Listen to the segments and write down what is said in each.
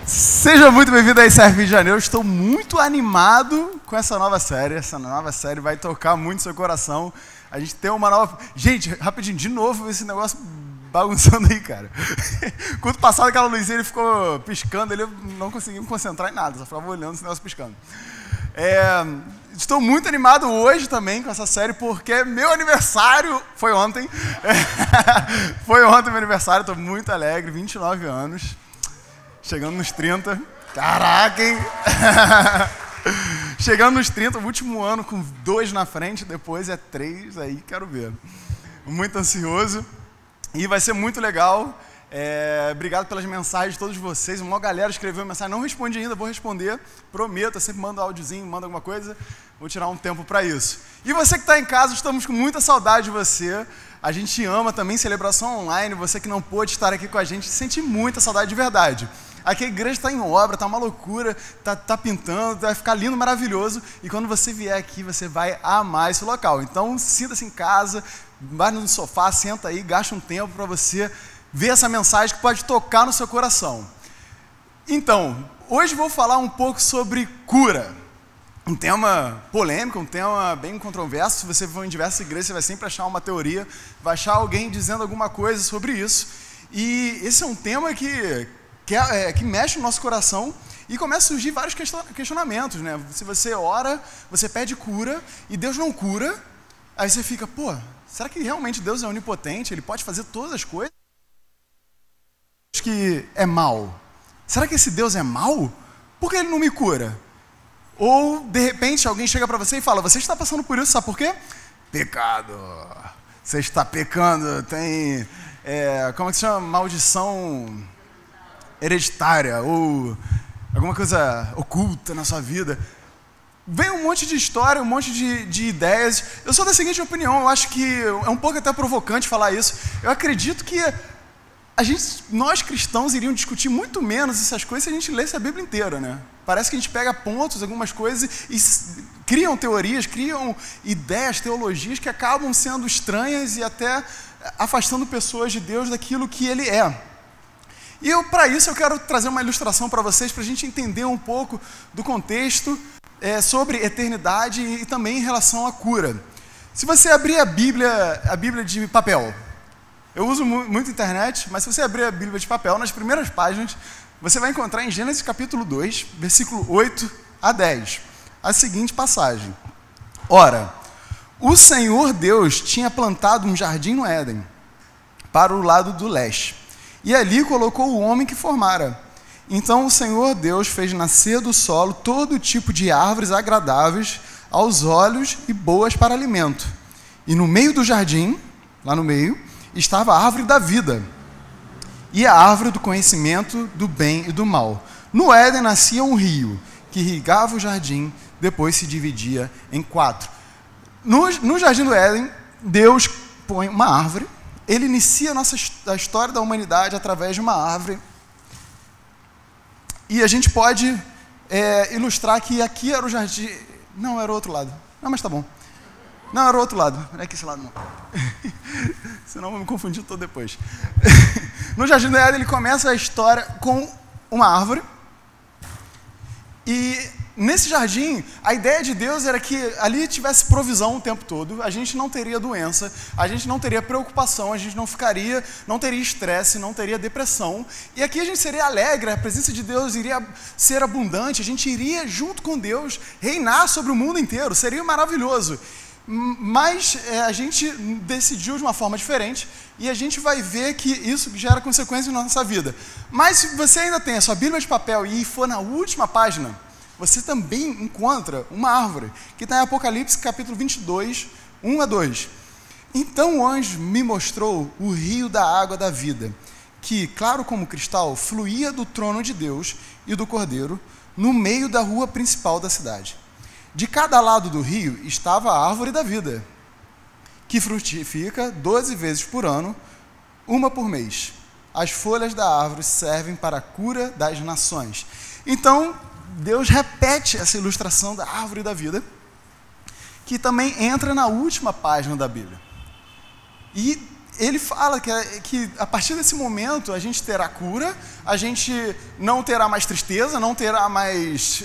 Seja muito bem-vindo a ICF Rio de Janeiro. Estou muito animado com essa nova série. Essa nova série vai tocar muito seu coração. A gente tem uma nova... Gente, rapidinho, de novo esse negócio bagunçando aí, cara. Quando passado aquela luzinha, ele ficou piscando, ele não conseguia me concentrar em nada, só ficava olhando esse negócio piscando. Estou muito animado hoje também com essa série, porque meu aniversário foi ontem. Foi ontem meu aniversário, estou muito alegre, 29 anos. Chegando nos 30. Caraca, hein? Chegando nos 30, o último ano com 2 na frente, depois é 3, aí quero ver. Muito ansioso. E vai ser muito legal. Obrigado pelas mensagens de todos vocês. Uma galera escreveu mensagem, não respondi ainda, vou responder. Prometo, eu sempre mando um áudiozinho, mando alguma coisa. Vou tirar um tempo para isso. E você que está em casa, estamos com muita saudade de você. A gente ama também celebração online. Você que não pôde estar aqui com a gente, sente muita saudade de verdade. Aqui a igreja está em obra, está uma loucura, está pintando, vai ficar lindo, maravilhoso. E quando você vier aqui, você vai amar esse local. Então, sinta-se em casa, vai no sofá, senta aí, gasta um tempo para você ver essa mensagem que pode tocar no seu coração. Então, hoje vou falar um pouco sobre cura. Um tema polêmico, um tema bem controverso. Se você for em diversas igrejas, você vai sempre achar uma teoria, vai achar alguém dizendo alguma coisa sobre isso. E esse é um tema que mexe no nosso coração e começa a surgir vários questionamentos, né? Se você ora, você pede cura e Deus não cura, aí você fica, pô, será que realmente Deus é onipotente? Ele pode fazer todas as coisas? Que é mau. Será que esse Deus é mau? Por que ele não me cura? Ou, de repente, alguém chega para você e fala, você está passando por isso, sabe por quê? Pecado. Você está pecando, tem, como é que se chama? Maldição hereditária, ou alguma coisa oculta na sua vida. Vem um monte de história, um monte de ideias. Eu sou da seguinte opinião, eu acho que é um pouco até provocante falar isso. Eu acredito que nós cristãos iríamos discutir muito menos essas coisas se a gente lesse a Bíblia inteira, né? Parece que a gente pega pontos, algumas coisas e criam teorias, criam ideias, teologias que acabam sendo estranhas e até afastando pessoas de Deus daquilo que Ele é. E para isso eu quero trazer uma ilustração para vocês, para a gente entender um pouco do contexto sobre eternidade e também em relação à cura. Se você abrir a Bíblia de papel, eu uso muito a internet, mas se você abrir a Bíblia de papel, nas primeiras páginas, você vai encontrar em Gênesis capítulo 2, versículo 8 a 10, a seguinte passagem. Ora, o Senhor Deus tinha plantado um jardim no Éden, para o lado do leste, e ali colocou o homem que formara. Então o Senhor Deus fez nascer do solo todo tipo de árvores agradáveis aos olhos e boas para alimento. E no meio do jardim, lá no meio, estava a árvore da vida e a árvore do conhecimento do bem e do mal. No Éden nascia um rio que irrigava o jardim, depois se dividia em 4. No jardim do Éden, Deus põe uma árvore. Ele inicia a história da humanidade através de uma árvore. E a gente pode ilustrar que aqui era o jardim... Não, era o outro lado. Não, mas tá bom. Não, era o outro lado. Não é aqui esse lado, não. Senão eu vou me confundir todo depois. No jardim do Éden, ele começa a história com uma árvore. E nesse jardim, a ideia de Deus era que ali tivesse provisão o tempo todo, a gente não teria doença, a gente não teria preocupação, a gente não teria estresse, não teria depressão. E aqui a gente seria alegre, a presença de Deus iria ser abundante, a gente iria junto com Deus reinar sobre o mundo inteiro, seria maravilhoso. Mas a gente decidiu de uma forma diferente e a gente vai ver que isso gera consequências na nossa vida. Mas se você ainda tem a sua Bíblia de papel e for na última página, você também encontra uma árvore, que está em Apocalipse capítulo 22, 1 a 2. Então o anjo me mostrou o rio da água da vida, que, claro como cristal, fluía do trono de Deus e do Cordeiro, no meio da rua principal da cidade. De cada lado do rio estava a árvore da vida, que frutifica 12 vezes por ano, uma por mês. As folhas da árvore servem para a cura das nações. Então, Deus repete essa ilustração da árvore da vida, que também entra na última página da Bíblia. E ele fala que a partir desse momento a gente terá cura, a gente não terá mais tristeza, não terá mais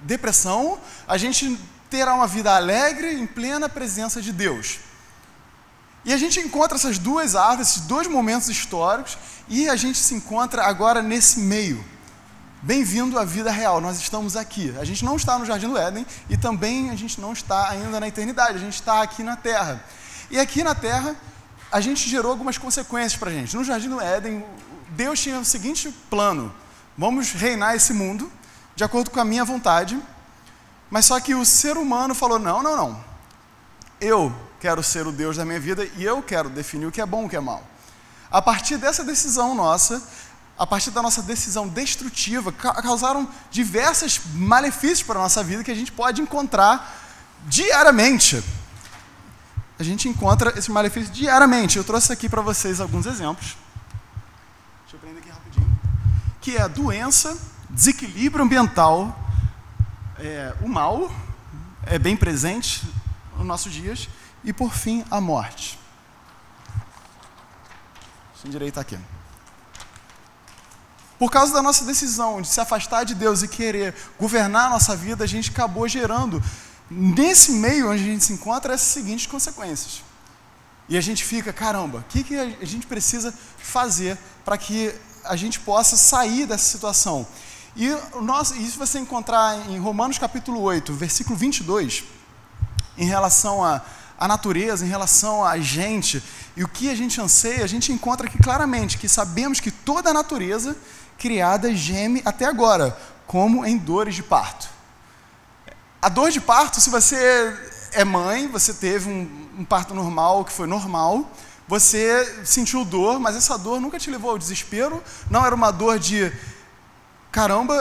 depressão, a gente terá uma vida alegre em plena presença de Deus. E a gente encontra essas duas árvores, esses dois momentos históricos, e a gente se encontra agora nesse meio. Bem-vindo à vida real, nós estamos aqui. A gente não está no Jardim do Éden e também a gente não está ainda na eternidade, a gente está aqui na Terra. E aqui na Terra, a gente gerou algumas consequências para a gente. No Jardim do Éden, Deus tinha o seguinte plano: vamos reinar esse mundo de acordo com a minha vontade, mas só que o ser humano falou, não, eu quero ser o Deus da minha vida e eu quero definir o que é bom e o que é mal. A partir dessa decisão nossa, a partir da nossa decisão destrutiva, causaram diversos malefícios para a nossa vida que a gente pode encontrar diariamente. A gente encontra esses malefícios diariamente. Eu trouxe aqui para vocês alguns exemplos. Deixa eu prender aqui rapidinho. Que é a doença, desequilíbrio ambiental, o mal, é bem presente nos nossos dias, e por fim, a morte. Deixa eu endireitar aqui. Por causa da nossa decisão de se afastar de Deus e querer governar a nossa vida, a gente acabou gerando, nesse meio onde a gente se encontra, essas seguintes consequências. E a gente fica, caramba, o que a gente precisa fazer para que a gente possa sair dessa situação? E isso você encontrar em Romanos capítulo 8, versículo 22, em relação à natureza, em relação a gente, e o que a gente anseia, a gente encontra aqui claramente que sabemos que toda a natureza criada geme até agora, como em dores de parto. A dor de parto, se você é mãe, você teve um parto normal, que foi normal, você sentiu dor, mas essa dor nunca te levou ao desespero, não era uma dor de, caramba,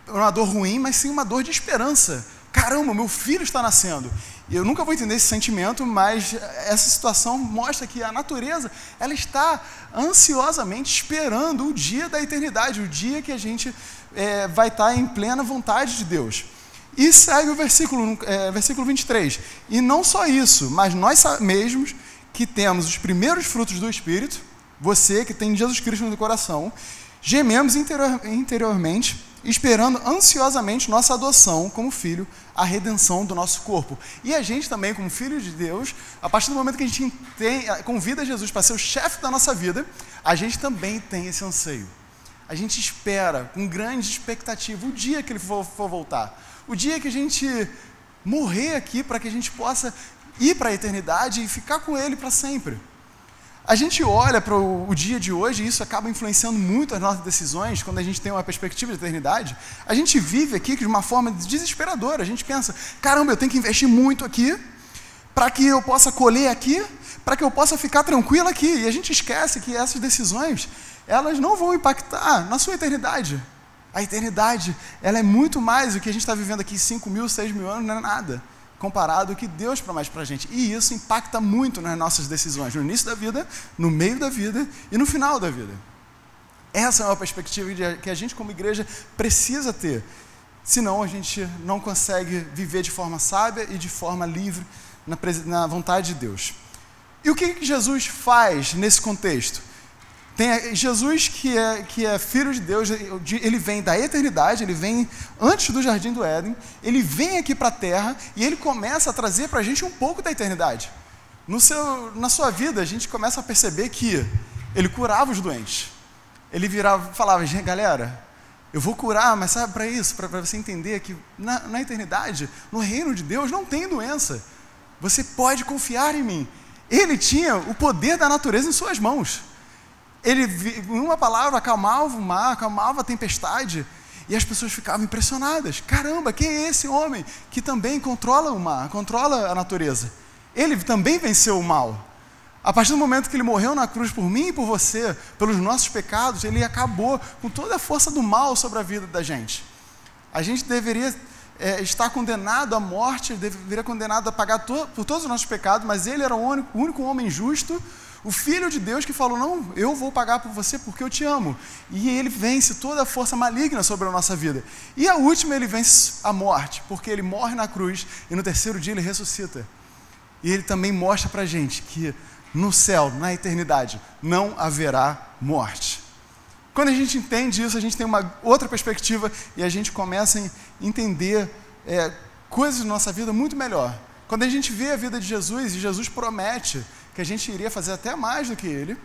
uma dor ruim, mas sim uma dor de esperança. Caramba, meu filho está nascendo. Eu nunca vou entender esse sentimento, mas essa situação mostra que a natureza, ela está ansiosamente esperando o dia da eternidade, o dia que a gente vai estar em plena vontade de Deus. E segue o versículo 23. E não só isso, mas nós mesmos que temos os primeiros frutos do Espírito, você que tem Jesus Cristo no teu coração, gememos interiormente, esperando ansiosamente nossa adoção como filho, a redenção do nosso corpo. E a gente também, como filho de Deus, a partir do momento que a gente convida Jesus para ser o chefe da nossa vida, a gente também tem esse anseio. A gente espera com grande expectativa o dia que ele for voltar. O dia que a gente morrer aqui para que a gente possa ir para a eternidade e ficar com ele para sempre. A gente olha para o dia de hoje e isso acaba influenciando muito as nossas decisões, quando a gente tem uma perspectiva de eternidade. A gente vive aqui de uma forma desesperadora. A gente pensa, caramba, eu tenho que investir muito aqui para que eu possa colher aqui, para que eu possa ficar tranquilo aqui. E a gente esquece que essas decisões, elas não vão impactar na sua eternidade. A eternidade, ela é muito mais. O que a gente está vivendo aqui 5 mil, 6 mil anos não é nada comparado ao que Deus promete para a gente. E isso impacta muito nas nossas decisões, no início da vida, no meio da vida e no final da vida. Essa é uma perspectiva que a gente como igreja precisa ter. Senão a gente não consegue viver de forma sábia e de forma livre na vontade de Deus. E o que Jesus faz nesse contexto? Tem Jesus que é filho de Deus, ele vem da eternidade, ele vem antes do Jardim do Éden, ele vem aqui para a Terra e ele começa a trazer para a gente um pouco da eternidade. Na sua vida, a gente começa a perceber que ele curava os doentes. Ele virava, falava, galera, eu vou curar, mas sabe para isso? Para você entender que na eternidade, no reino de Deus, não tem doença. Você pode confiar em mim. Ele tinha o poder da natureza em suas mãos. Ele, em uma palavra, acalmava o mar, acalmava a tempestade, e as pessoas ficavam impressionadas. Caramba, quem é esse homem que também controla o mar, controla a natureza? Ele também venceu o mal. A partir do momento que ele morreu na cruz por mim e por você, pelos nossos pecados, ele acabou com toda a força do mal sobre a vida da gente. A gente deveria estar condenado à morte, deveria condenado a pagar por todos os nossos pecados, mas ele era o único homem justo, o Filho de Deus que falou, não, eu vou pagar por você porque eu te amo. E ele vence toda a força maligna sobre a nossa vida. E a última, ele vence a morte, porque ele morre na cruz e no terceiro dia ele ressuscita. E ele também mostra pra gente que no céu, na eternidade, não haverá morte. Quando a gente entende isso, a gente tem uma outra perspectiva e a gente começa a entender coisas da nossa vida muito melhor. Quando a gente vê a vida de Jesus, e Jesus promete que a gente iria fazer até mais do que ele,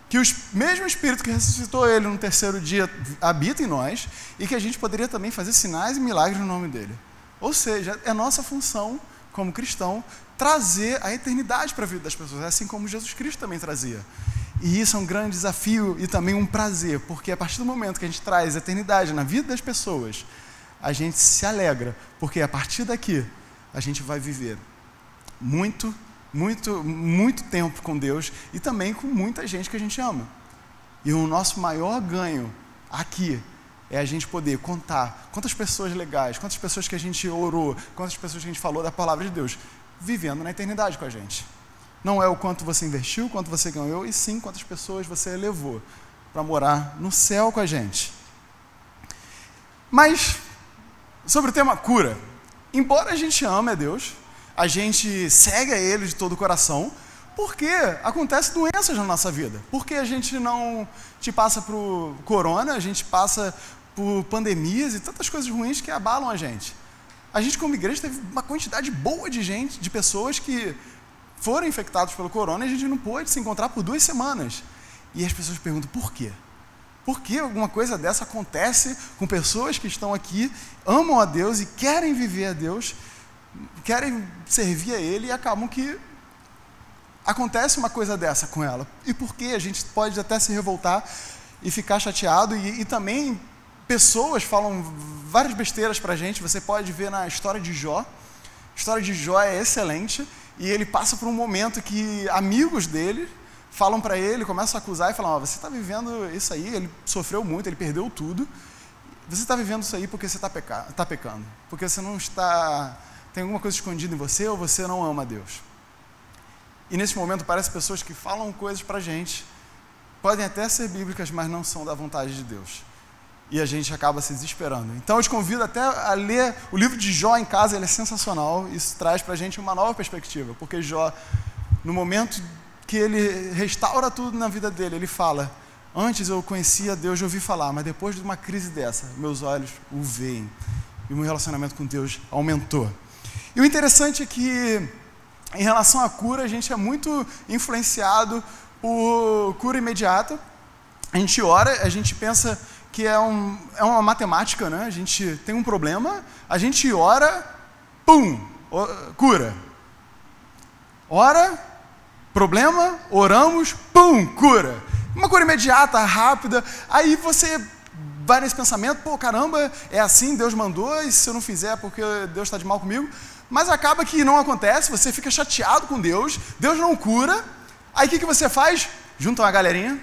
que o mesmo Espírito que ressuscitou ele no terceiro dia habita em nós, e que a gente poderia também fazer sinais e milagres no nome dele. Ou seja, é nossa função, como cristão, trazer a eternidade para a vida das pessoas, assim como Jesus Cristo também trazia. E isso é um grande desafio e também um prazer, porque a partir do momento que a gente traz a eternidade na vida das pessoas, a gente se alegra, porque a partir daqui a gente vai viver muito tempo com Deus e também com muita gente que a gente ama. E o nosso maior ganho aqui é a gente poder contar quantas pessoas legais, quantas pessoas que a gente orou, quantas pessoas que a gente falou da palavra de Deus, vivendo na eternidade com a gente. Não é o quanto você investiu, quanto você ganhou, e sim quantas pessoas você levou para morar no céu com a gente. Mas, sobre o tema cura, embora a gente ame a Deus, a gente segue a Ele de todo o coração, porque acontecem doenças na nossa vida. Porque a gente não passa por corona, a gente passa por pandemias e tantas coisas ruins que abalam a gente. A gente, como igreja, teve uma quantidade boa de gente, de pessoas que foram infectados pelo corona e a gente não pôde se encontrar por 2 semanas. E as pessoas perguntam, por quê? Por que alguma coisa dessa acontece com pessoas que estão aqui, amam a Deus e querem viver a Deus, querem servir a Ele e acabam que acontece uma coisa dessa com ela? E por que a gente pode até se revoltar e ficar chateado e também pessoas falam várias besteiras pra gente. Você pode ver na história de Jó. A história de Jó é excelente e ele passa por um momento que amigos dele falam para ele, começam a acusar e falam, você está vivendo isso aí, ele sofreu muito, ele perdeu tudo, você está vivendo isso aí porque você está pecando, porque você não está, tem alguma coisa escondida em você ou você não ama a Deus. E nesse momento parece pessoas que falam coisas para a gente, podem até ser bíblicas, mas não são da vontade de Deus. E a gente acaba se desesperando. Então eu te convido até a ler o livro de Jó em casa, ele é sensacional, isso traz para a gente uma nova perspectiva, porque Jó, no momento que ele restaura tudo na vida dele, ele fala, antes eu conhecia Deus, eu ouvi falar, mas depois de uma crise dessa, meus olhos o veem, e o meu relacionamento com Deus aumentou. E o interessante é que, em relação à cura, a gente é muito influenciado por cura imediata. A gente ora, a gente pensa que é uma matemática, né? A gente tem um problema, a gente ora, pum, cura. Ora, problema, oramos, pum, cura. Uma cura imediata, rápida. Aí você vai nesse pensamento, pô, caramba, é assim, Deus mandou, e se eu não fizer é porque Deus está de mal comigo. Mas acaba que não acontece, você fica chateado com Deus, Deus não cura. Aí o que você faz? Junta uma galerinha,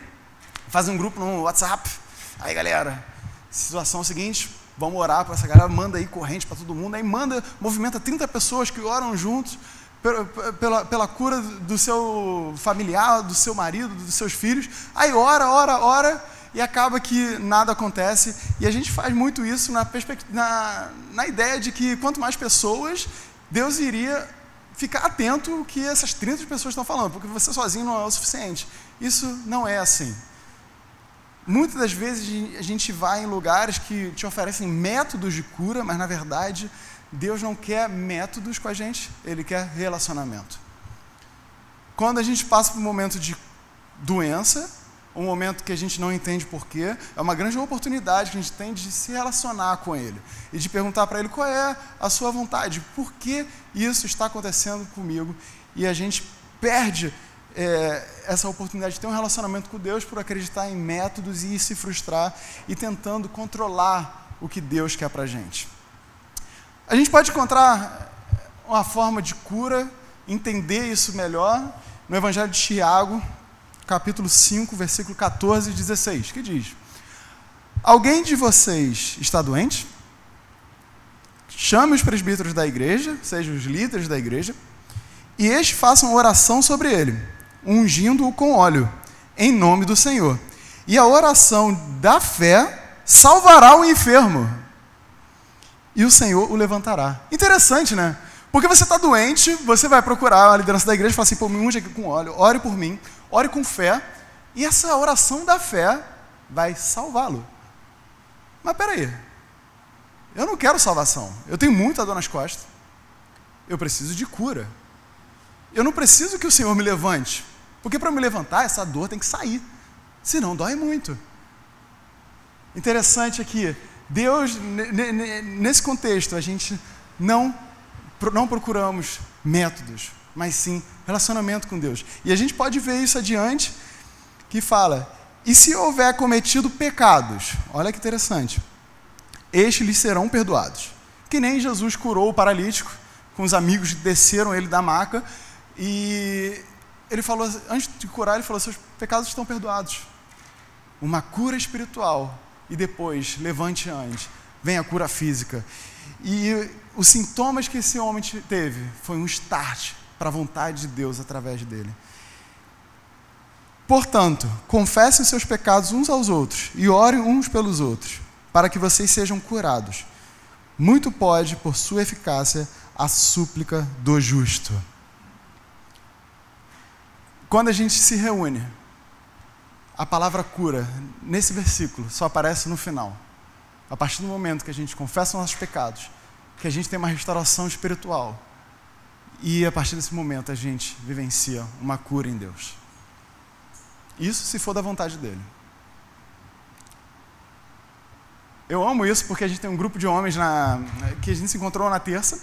faz um grupo no WhatsApp. Aí galera, situação é a seguinte, vamos orar para essa galera, manda aí corrente para todo mundo, aí movimenta 30 pessoas que oram juntos pela cura do seu familiar, do seu marido, dos seus filhos. Aí ora, e acaba que nada acontece. E a gente faz muito isso na ideia de que quanto mais pessoas, Deus iria ficar atento ao que essas 30 pessoas estão falando, porque você sozinho não é o suficiente. Isso não é assim. Muitas das vezes a gente vai em lugares que te oferecem métodos de cura, mas na verdade Deus não quer métodos com a gente, Ele quer relacionamento. Quando a gente passa por um momento de doença, um momento que a gente não entende porquê, é uma grande oportunidade que a gente tem de se relacionar com Ele e de perguntar para Ele qual é a sua vontade, por que isso está acontecendo comigo, e a gente perde essa oportunidade de ter um relacionamento com Deus por acreditar em métodos e se frustrar e tentando controlar o que Deus quer para a gente. A gente pode encontrar uma forma de cura, entender isso melhor no Evangelho de Tiago, capítulo 5, versículo 14 e 16, que diz: alguém de vocês está doente? Chame os presbíteros da igreja, sejam os líderes da igreja, e estes façam oração sobre ele, ungindo-o com óleo, em nome do Senhor. E a oração da fé salvará o enfermo, e o Senhor o levantará. Interessante, né? Porque você está doente, você vai procurar a liderança da igreja e falar assim, pô, me unge aqui com óleo, ore por mim, ore com fé, e essa oração da fé vai salvá-lo. Mas peraí, eu não quero salvação, eu tenho muita dor nas costas, eu preciso de cura. Eu não preciso que o Senhor me levante, porque para me levantar, essa dor tem que sair, senão dói muito. Interessante aqui, Deus, nesse contexto, a gente não procuramos métodos, mas sim relacionamento com Deus. E a gente pode ver isso adiante, que fala, e se houver cometido pecados, olha que interessante, estes lhes serão perdoados. Que nem Jesus curou o paralítico, com os amigos que desceram ele da maca, e ele falou, antes de curar, ele falou, seus pecados estão perdoados. Uma cura espiritual, e depois, levante antes, vem a cura física. E os sintomas que esse homem teve, foi um start para a vontade de Deus através dele. Portanto, confessem os seus pecados uns aos outros, e orem uns pelos outros, para que vocês sejam curados. Muito pode, por sua eficácia, a súplica do justo. Quando a gente se reúne, a palavra cura, nesse versículo, só aparece no final. A partir do momento que a gente confessa os nossos pecados, que a gente tem uma restauração espiritual, e a partir desse momento a gente vivencia uma cura em Deus. Isso se for da vontade dele. Eu amo isso porque a gente tem um grupo de homens que a gente se encontrou na terça,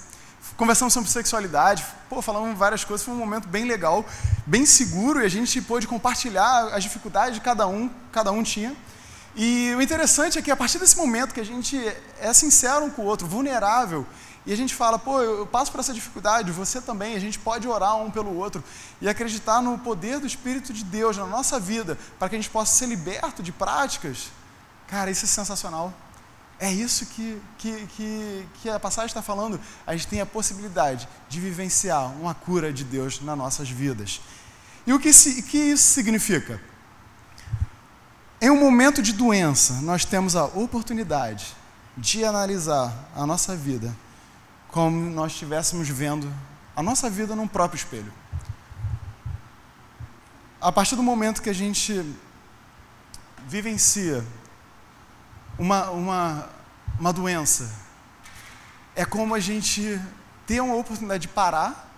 conversamos sobre sexualidade, falamos várias coisas, foi um momento bem legal, bem seguro, e a gente pôde compartilhar as dificuldades de cada um tinha. E o interessante é que a partir desse momento que a gente é sincero um com o outro, vulnerável, e a gente fala, eu passo por essa dificuldade, você também, a gente pode orar um pelo outro e acreditar no poder do Espírito de Deus na nossa vida, para que a gente possa ser liberto de práticas. Cara, isso é sensacional. É isso que a passagem está falando. A gente tem a possibilidade de vivenciar uma cura de Deus nas nossas vidas. E o que isso significa? Em um momento de doença, nós temos a oportunidade de analisar a nossa vida como nós estivéssemos vendo a nossa vida num próprio espelho. A partir do momento que a gente vivencia uma doença, é como a gente ter uma oportunidade de parar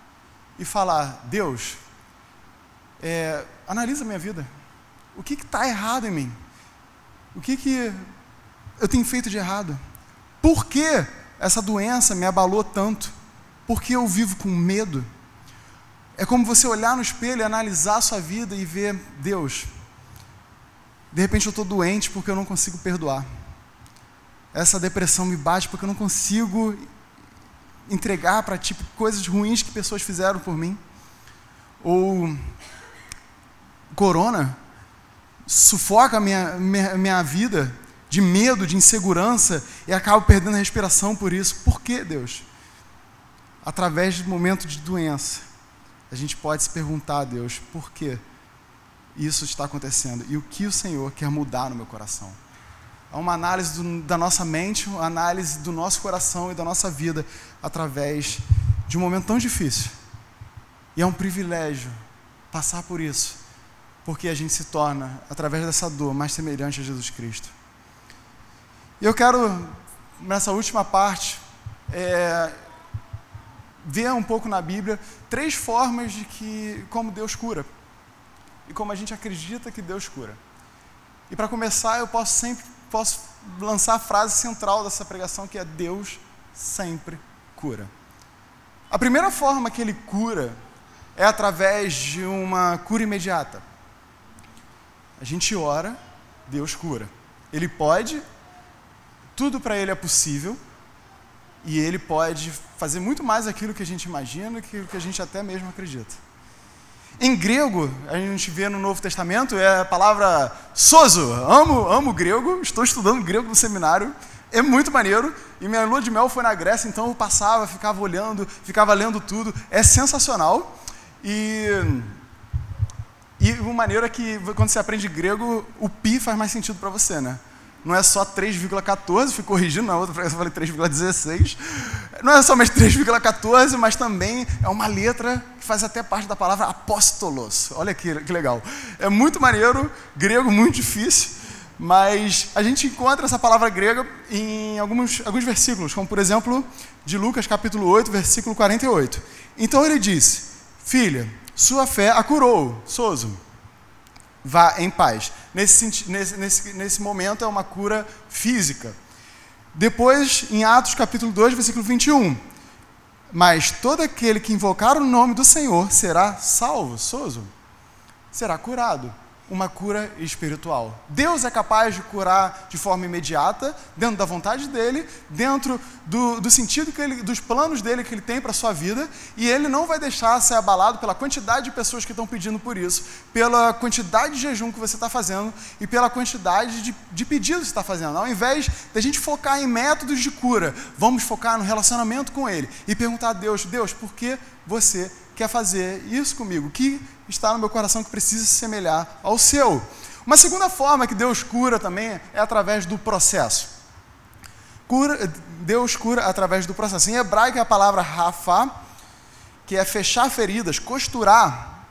e falar, Deus, analisa a minha vida. O que está errado em mim? O que eu tenho feito de errado? Por que essa doença me abalou tanto? Por que eu vivo com medo? É como você olhar no espelho e analisar a sua vida e ver, Deus, de repente eu estou doente porque eu não consigo perdoar. Essa depressão me bate porque eu não consigo entregar para ti coisas ruins que pessoas fizeram por mim. Ou corona sufoca a minha vida de medo, de insegurança, e acabo perdendo a respiração por isso. Por que, Deus? Através de momentos de doença, a gente pode se perguntar a Deus, por que isso está acontecendo? E o que o Senhor quer mudar no meu coração? É uma análise da nossa mente, uma análise do nosso coração e da nossa vida através de um momento tão difícil. E é um privilégio passar por isso, porque a gente se torna, através dessa dor, mais semelhante a Jesus Cristo. E eu quero, nessa última parte, ver um pouco na Bíblia 3 formas de como Deus cura e como a gente acredita que Deus cura. E para começar, eu posso lançar a frase central dessa pregação, que é Deus sempre cura. A primeira forma que Ele cura é através de uma cura imediata. A gente ora, Deus cura. Ele pode, tudo para Ele é possível, e Ele pode fazer muito mais aquilo que a gente imagina, que a gente até mesmo acredita. Em grego, a gente vê no Novo Testamento, é a palavra sozo. Amo grego, estou estudando grego no seminário, é muito maneiro, e minha lua de mel foi na Grécia, então eu passava, ficava olhando, ficava lendo tudo, é sensacional. E o maneiro é que quando você aprende grego, o pi faz mais sentido para você, né? não é só 3,14, fui corrigindo na outra pregação, eu falei 3,16. Não é somente 3,14, mas também é uma letra que faz até parte da palavra apóstolos. Olha que legal. É muito maneiro, grego muito difícil, mas a gente encontra essa palavra grega em alguns versículos, como por exemplo, de Lucas capítulo 8, versículo 48. Então ele disse: filha, sua fé a curou, sozo. Vá em paz. Nesse momento é uma cura física. Depois, em Atos capítulo 2, versículo 21. Mas todo aquele que invocar o nome do Senhor será salvo, sozo, será curado. Uma cura espiritual. Deus é capaz de curar de forma imediata, dentro da vontade dele, dentro do sentido dos planos dele que ele tem para a sua vida, e ele não vai deixar ser abalado pela quantidade de pessoas que estão pedindo por isso, pela quantidade de jejum que você está fazendo e pela quantidade de pedidos que você está fazendo. Ao invés de a gente focar em métodos de cura, vamos focar no relacionamento com ele e perguntar a Deus: Deus, por que você quer fazer isso comigo? O que está no meu coração que precisa se semelhar ao seu? Uma segunda forma que Deus cura também é através do processo. Deus cura através do processo. Em hebraico é a palavra rafá, que é fechar feridas, costurar,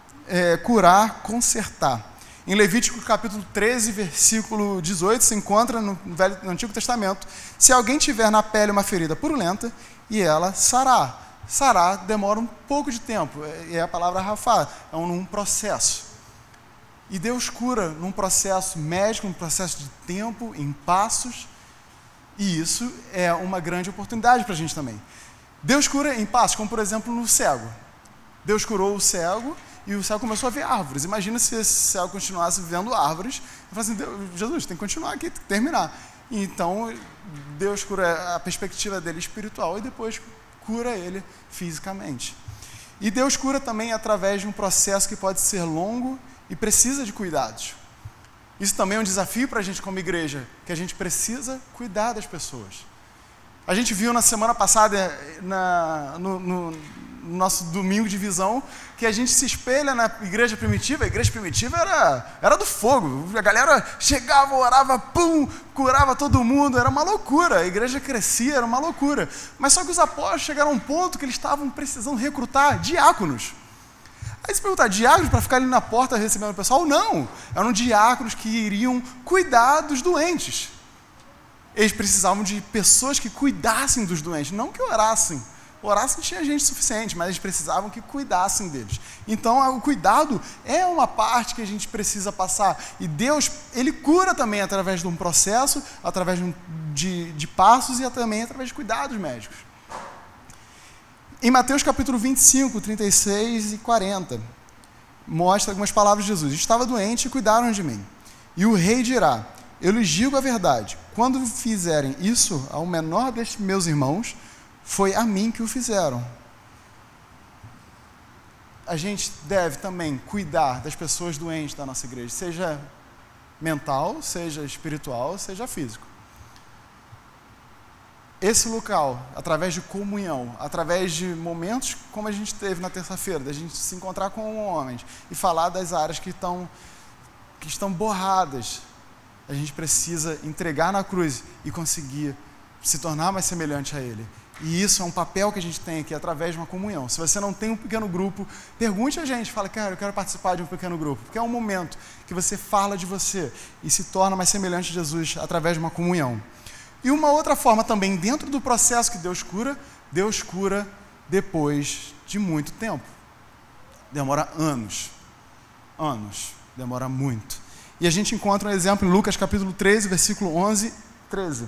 curar, consertar. Em Levítico capítulo 13, versículo 18, se encontra no Antigo Testamento: se alguém tiver na pele uma ferida purulenta, e ela sará. Sarar demora um pouco de tempo, é a palavra rafá, é um processo. E Deus cura num processo médico, num processo de tempo, em passos, e isso é uma grande oportunidade para a gente também. Deus cura em passos, como por exemplo no cego. Deus curou o cego e o cego começou a ver árvores. Imagina se esse cego continuasse vendo árvores. Eu falei assim: Jesus, tem que continuar aqui, tem que terminar. Então Deus cura a perspectiva dele espiritual e depois cura ele fisicamente. E Deus cura também através de um processo que pode ser longo e precisa de cuidados. Isso também é um desafio para a gente como igreja, que a gente precisa cuidar das pessoas. A gente viu na semana passada, no nosso domingo de visão, que a gente se espelha na igreja primitiva. A igreja primitiva era do fogo. A galera chegava, orava, pum, curava todo mundo. Era uma loucura. A igreja crescia, era uma loucura. Mas só que os apóstolos chegaram a um ponto que eles estavam precisando recrutar diáconos. Aí se perguntar, diáconos para ficar ali na porta recebendo o pessoal? Não. Eram diáconos que iriam cuidar dos doentes. Eles precisavam de pessoas que cuidassem dos doentes, não que orassem. Orassem tinha gente suficiente, mas eles precisavam que cuidassem deles. Então, o cuidado é uma parte que a gente precisa passar. E Deus, Ele cura também através de um processo, através de passos e também através de cuidados médicos. Em Mateus capítulo 25, 36 e 40, mostra algumas palavras de Jesus. Estava doente e cuidaram de mim. E o rei dirá: eu lhes digo a verdade, quando fizerem isso ao menor destes meus irmãos, foi a mim que o fizeram. A gente deve também cuidar das pessoas doentes da nossa igreja, seja mental, seja espiritual, seja físico. Esse local, através de comunhão, através de momentos como a gente teve na terça-feira, da gente se encontrar com homens e falar das áreas que estão borradas, a gente precisa entregar na cruz e conseguir se tornar mais semelhante a Ele. E isso é um papel que a gente tem aqui através de uma comunhão. Se você não tem um pequeno grupo, pergunte a gente, fala: cara, eu quero participar de um pequeno grupo, porque é um momento que você fala de você e se torna mais semelhante a Jesus através de uma comunhão. E uma outra forma também, dentro do processo que Deus cura depois de muito tempo. Demora anos, demora muito. E a gente encontra um exemplo em Lucas capítulo 13, versículo 11, 13.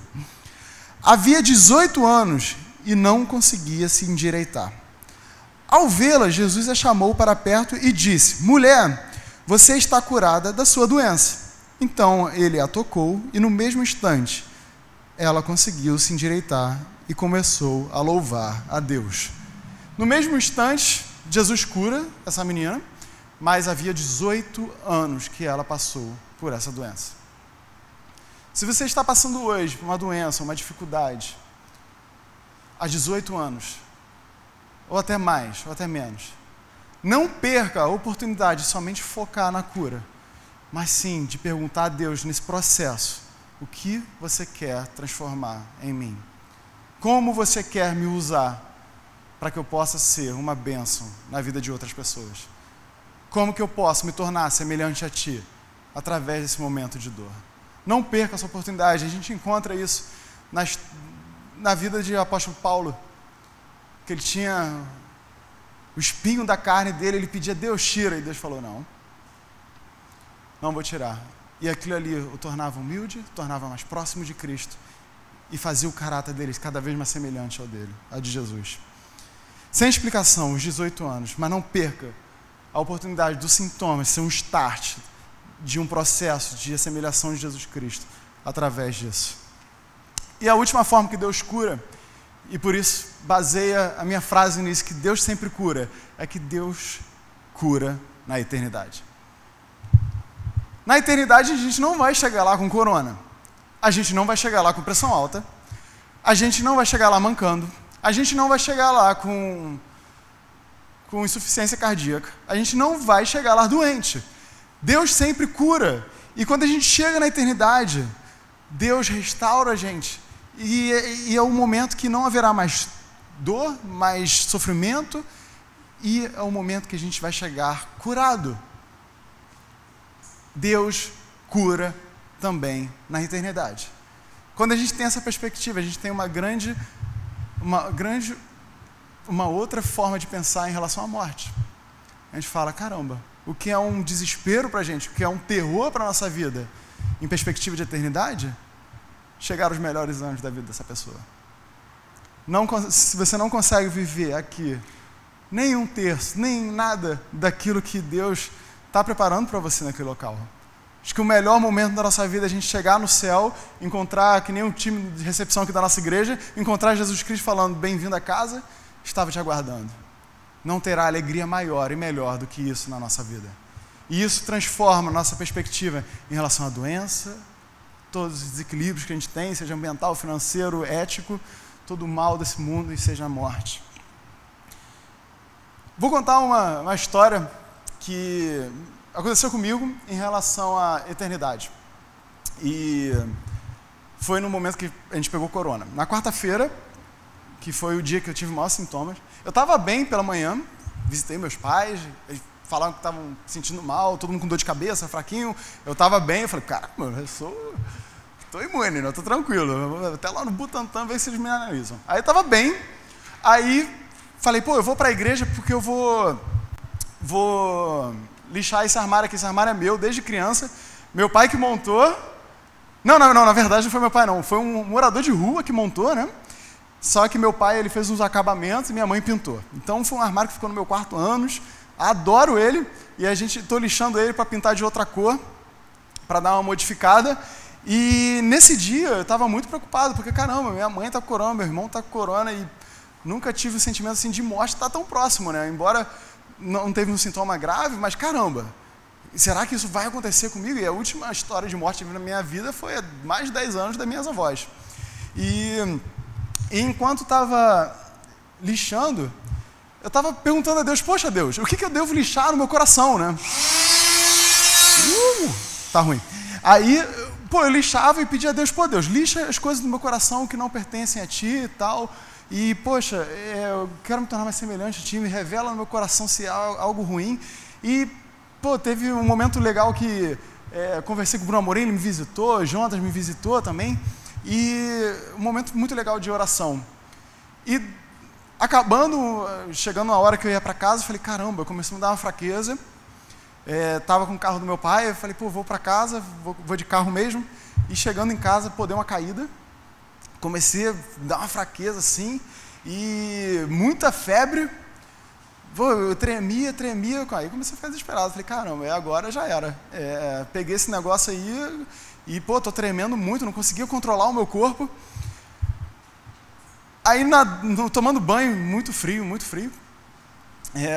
Havia 18 anos e não conseguia se endireitar. Ao vê-la, Jesus a chamou para perto e disse: mulher, você está curada da sua doença. Então ele a tocou e no mesmo instante ela conseguiu se endireitar e começou a louvar a Deus. No mesmo instante, Jesus cura essa menina, mas havia 18 anos que ela passou por essa doença. Se você está passando hoje por uma doença, uma dificuldade, há 18 anos, ou até mais, ou até menos, não perca a oportunidade de somente focar na cura, mas sim de perguntar a Deus nesse processo: o que você quer transformar em mim? Como você quer me usar para que eu possa ser uma bênção na vida de outras pessoas? Como que eu posso me tornar semelhante a Ti através desse momento de dor? Não perca essa oportunidade. A gente encontra isso na vida de apóstolo Paulo, que ele tinha o espinho da carne dele, ele pedia, Deus tira, e Deus falou, não vou tirar. E aquilo ali o tornava humilde, o tornava mais próximo de Cristo e fazia o caráter dele cada vez mais semelhante ao dele, ao de Jesus. Sem explicação, os 18 anos, mas não perca a oportunidade dos sintomas ser um start de um processo de assimilação de Jesus Cristo através disso. E a última forma que Deus cura, e por isso baseia a minha frase nisso, que Deus sempre cura, é que Deus cura na eternidade. Na eternidade a gente não vai chegar lá com corona, a gente não vai chegar lá com pressão alta, a gente não vai chegar lá mancando, a gente não vai chegar lá com insuficiência cardíaca, a gente não vai chegar lá doente. Deus sempre cura, e quando a gente chega na eternidade, Deus restaura a gente, e é um momento que não haverá mais dor, mais sofrimento, e é um momento que a gente vai chegar curado. Deus cura também na eternidade. Quando a gente tem essa perspectiva, a gente tem uma outra forma de pensar em relação à morte. A gente fala, caramba, o que é um desespero para a gente, o que é um terror para a nossa vida, em perspectiva de eternidade, chegar os melhores anos da vida dessa pessoa. Se você não consegue viver aqui nem um terço, nem nada daquilo que Deus está preparando para você naquele local. Acho que o melhor momento da nossa vida é a gente chegar no céu, encontrar, que nem um time de recepção aqui da nossa igreja, encontrar Jesus Cristo falando, bem-vindo a casa, estava te aguardando. Não terá alegria maior e melhor do que isso na nossa vida. E isso transforma a nossa perspectiva em relação à doença, todos os desequilíbrios que a gente tem, seja ambiental, financeiro, ético, todo o mal desse mundo e seja a morte. Vou contar uma história que aconteceu comigo em relação à eternidade. E foi no momento que a gente pegou corona. Na quarta-feira, que foi o dia que eu tive maiores sintomas, eu estava bem pela manhã, visitei meus pais, eles falaram que estavam sentindo mal, todo mundo com dor de cabeça, fraquinho. Eu estava bem, eu falei, cara, mano, eu estou imune, né? Eu estou tranquilo. Até lá no Butantan, ver se eles me analisam. Aí eu estava bem, aí falei, pô, eu vou para a igreja porque eu vou lixar esse armário aqui. Esse armário é meu desde criança. Meu pai que montou. Não, na verdade não foi meu pai não. Foi um morador de rua que montou, né? Só que meu pai, ele fez uns acabamentos e minha mãe pintou. Então foi um armário que ficou no meu quarto anos. Adoro ele. E estou lixando ele para pintar de outra cor, para dar uma modificada. E nesse dia eu estava muito preocupado, porque caramba, minha mãe está com corona, meu irmão está com corona e nunca tive o sentimento assim de morte estar tão próximo, né? Embora não teve um sintoma grave, mas caramba, será que isso vai acontecer comigo? E a última história de morte na minha vida foi há mais de 10 anos das minhas avós. E enquanto estava lixando, eu estava perguntando a Deus, poxa Deus, o que eu devo lixar no meu coração, né? Tá ruim. Aí, eu lixava e pedia a Deus, pô Deus, lixa as coisas do meu coração que não pertencem a Ti e tal. E, poxa, eu quero me tornar mais semelhante a Ti, me revela no meu coração se há algo ruim. E, teve um momento legal que conversei com o Bruno Amorim, ele me visitou, o Jonas me visitou também. E um momento muito legal de oração. E chegando a hora que eu ia para casa, eu falei, caramba, eu comecei a me dar uma fraqueza. Estava com o carro do meu pai, eu falei, vou para casa, vou de carro mesmo. E chegando em casa, deu uma caída. Comecei a dar uma fraqueza assim, e muita febre. Eu tremia, aí comecei a ficar desesperado. Falei, caramba, agora já era. Peguei esse negócio aí e, tô tremendo muito, não conseguia controlar o meu corpo. Aí, tomando banho, muito frio,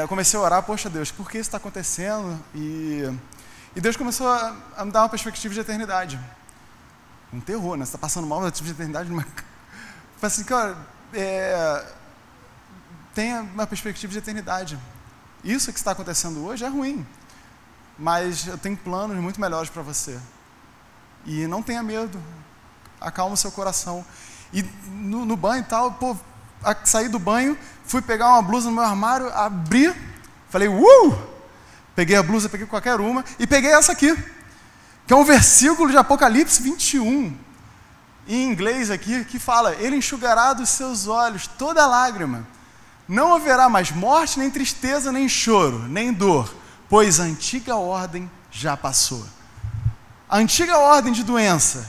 eu comecei a orar, poxa Deus, por que isso está acontecendo? E Deus começou a me dar uma perspectiva de eternidade. Um terror, né? Você está passando mal, uma perspectiva de eternidade. Falei assim, cara, tenha uma perspectiva de eternidade. Isso que está acontecendo hoje é ruim, mas eu tenho planos muito melhores para você. E não tenha medo, acalma o seu coração. E no banho e tal, pô, saí do banho, fui pegar uma blusa no meu armário, abri, falei, peguei a blusa, peguei qualquer uma, e peguei essa aqui, que é um versículo de Apocalipse 21, em inglês aqui, que fala, ele enxugará dos seus olhos toda lágrima, não haverá mais morte, nem tristeza, nem choro, nem dor, pois a antiga ordem já passou. A antiga ordem de doença,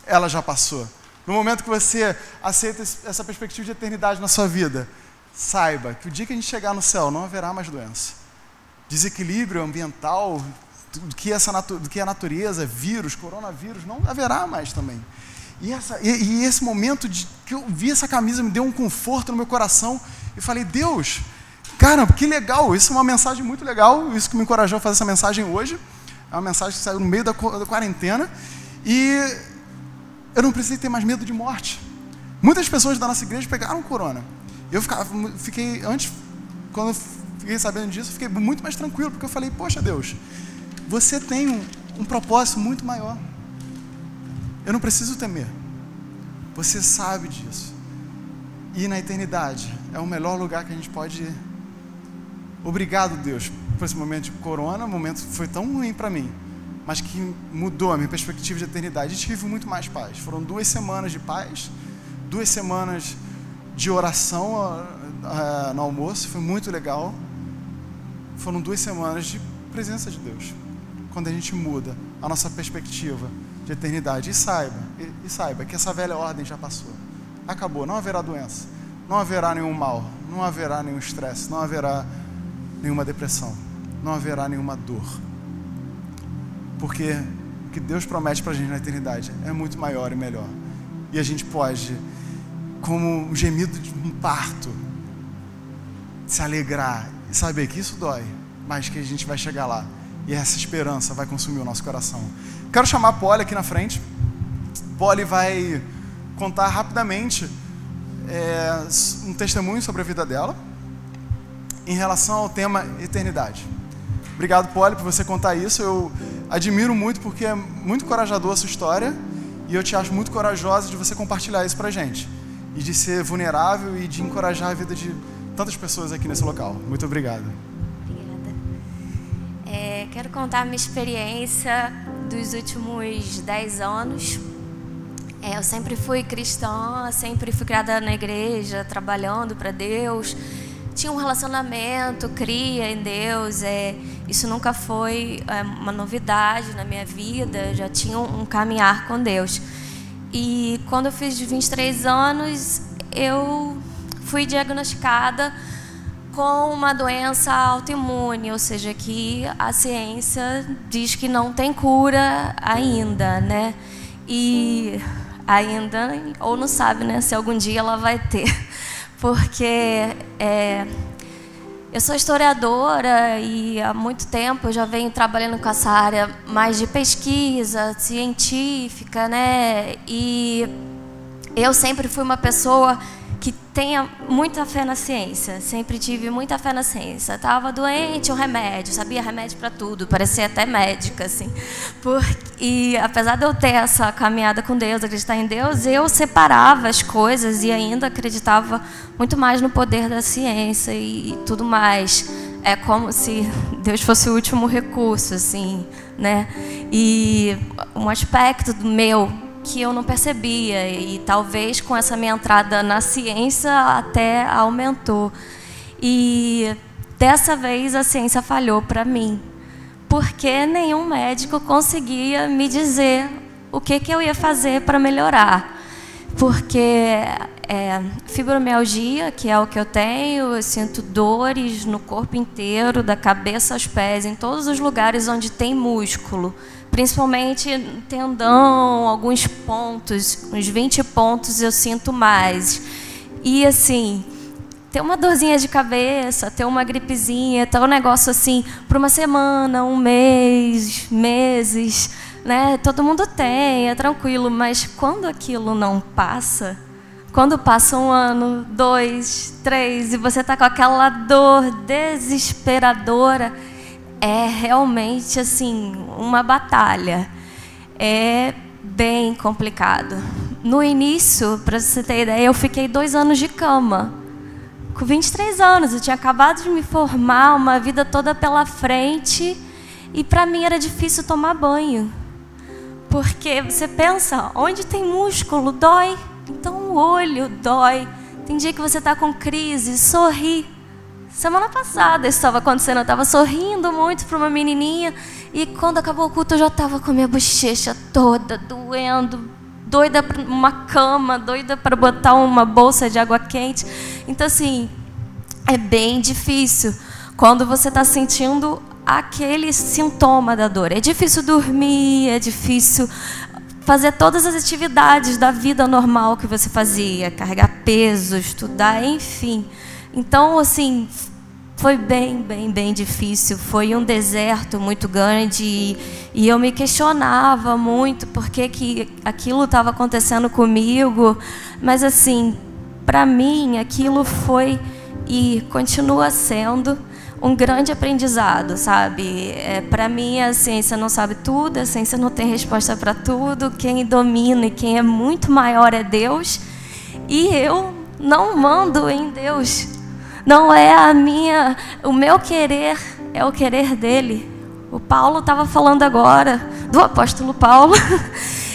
ela já passou. No momento que você aceita essa perspectiva de eternidade na sua vida, saiba que o dia que a gente chegar no céu, não haverá mais doença. Desequilíbrio ambiental, do que é a natureza, vírus, coronavírus, não haverá mais também. E esse momento que eu vi essa camisa me deu um conforto no meu coração. E falei, Deus, caramba, que legal, isso é uma mensagem muito legal, isso que me encorajou a fazer essa mensagem hoje. É uma mensagem que saiu no meio da quarentena. E eu não precisei ter mais medo de morte. Muitas pessoas da nossa igreja pegaram corona. Eu fiquei, antes, quando eu fiquei sabendo disso, eu fiquei muito mais tranquilo, porque eu falei, poxa Deus, você tem um propósito muito maior. Eu não preciso temer. Você sabe disso. E na eternidade, é o melhor lugar que a gente pode ir. Obrigado, Deus, por esse momento de corona, um momento que foi tão ruim para mim, mas que mudou a minha perspectiva de eternidade. E tive muito mais paz. Foram 2 semanas de paz, 2 semanas de oração no almoço, foi muito legal. Foram 2 semanas de presença de Deus. Quando a gente muda a nossa perspectiva de eternidade. E saiba que essa velha ordem já passou. Acabou, não haverá doença, não haverá nenhum mal, não haverá nenhum estresse, não haverá nenhuma depressão, não haverá nenhuma dor. Porque o que Deus promete para a gente na eternidade é muito maior e melhor. E a gente pode, como um gemido de um parto, se alegrar e saber que isso dói, mas que a gente vai chegar lá. E essa esperança vai consumir o nosso coração. Quero chamar a Polly aqui na frente. Polly vai contar rapidamente um testemunho sobre a vida dela em relação ao tema eternidade. Obrigado, Polly, por você contar isso. Eu admiro muito, porque é muito encorajador a sua história, e eu te acho muito corajosa de você compartilhar isso pra gente, e de ser vulnerável e de encorajar a vida de tantas pessoas aqui nesse local. Muito obrigado. Quero contar a minha experiência dos últimos 10 anos. Eu sempre fui cristã, sempre fui criada na igreja, trabalhando para Deus. Tinha um relacionamento, cria em Deus. Isso nunca foi uma novidade na minha vida, já tinha um caminhar com Deus. E quando eu fiz 23 anos, eu fui diagnosticada com uma doença autoimune, ou seja, que a ciência diz que não tem cura ainda, né? E ainda, ou não sabe, né, se algum dia ela vai ter. Porque eu sou historiadora e há muito tempo eu já venho trabalhando com essa área mais de pesquisa científica, né? E eu sempre fui uma pessoa que tenha muita fé na ciência, sempre tive muita fé na ciência. Estava doente, um remédio, sabia remédio para tudo, parecia até médica, assim. E apesar de eu ter essa caminhada com Deus, acreditar em Deus, eu separava as coisas e ainda acreditava muito mais no poder da ciência e tudo mais. É como se Deus fosse o último recurso, assim, né? E um aspecto meu que eu não percebia, e talvez com essa minha entrada na ciência até aumentou. E dessa vez a ciência falhou para mim, porque nenhum médico conseguia me dizer o que eu ia fazer para melhorar. Porque fibromialgia, que é o que eu tenho, eu sinto dores no corpo inteiro, da cabeça aos pés, em todos os lugares onde tem músculo. Principalmente tendão, alguns pontos, uns 20 pontos eu sinto mais. E assim, ter uma dorzinha de cabeça, ter uma gripezinha, ter um negócio assim, por uma semana, um mês, meses, né? Todo mundo tem, é tranquilo, mas quando aquilo não passa, quando passa 1 ano, 2, 3, e você está com aquela dor desesperadora, é realmente assim uma batalha. bem complicado. No início, para você ter ideia, eu fiquei 2 anos de cama. Com 23 anos, eu tinha acabado de me formar, uma vida toda pela frente, e para mim era difícil tomar banho. Porque você pensa, onde tem músculo, dói. Então o olho dói. Tem dia que você está com crise, sorri. Semana passada isso estava acontecendo, eu estava sorrindo muito para uma menininha, e quando acabou o culto eu já estava com a minha bochecha toda doendo, doida para uma cama, doida para botar uma bolsa de água quente. Então assim, é bem difícil quando você está sentindo aquele sintoma da dor. É difícil dormir, é difícil fazer todas as atividades da vida normal que você fazia, carregar peso, estudar, enfim. Então, assim, foi bem difícil. Foi um deserto muito grande e eu me questionava muito por que aquilo estava acontecendo comigo. Mas, assim, para mim, aquilo foi e continua sendo um grande aprendizado, sabe? Para mim, a ciência não sabe tudo, a ciência não tem resposta para tudo. Quem domina e quem é muito maior é Deus. E eu não mando em Deus. Não é o meu querer, é o querer dele. O Paulo estava falando agora, do apóstolo Paulo,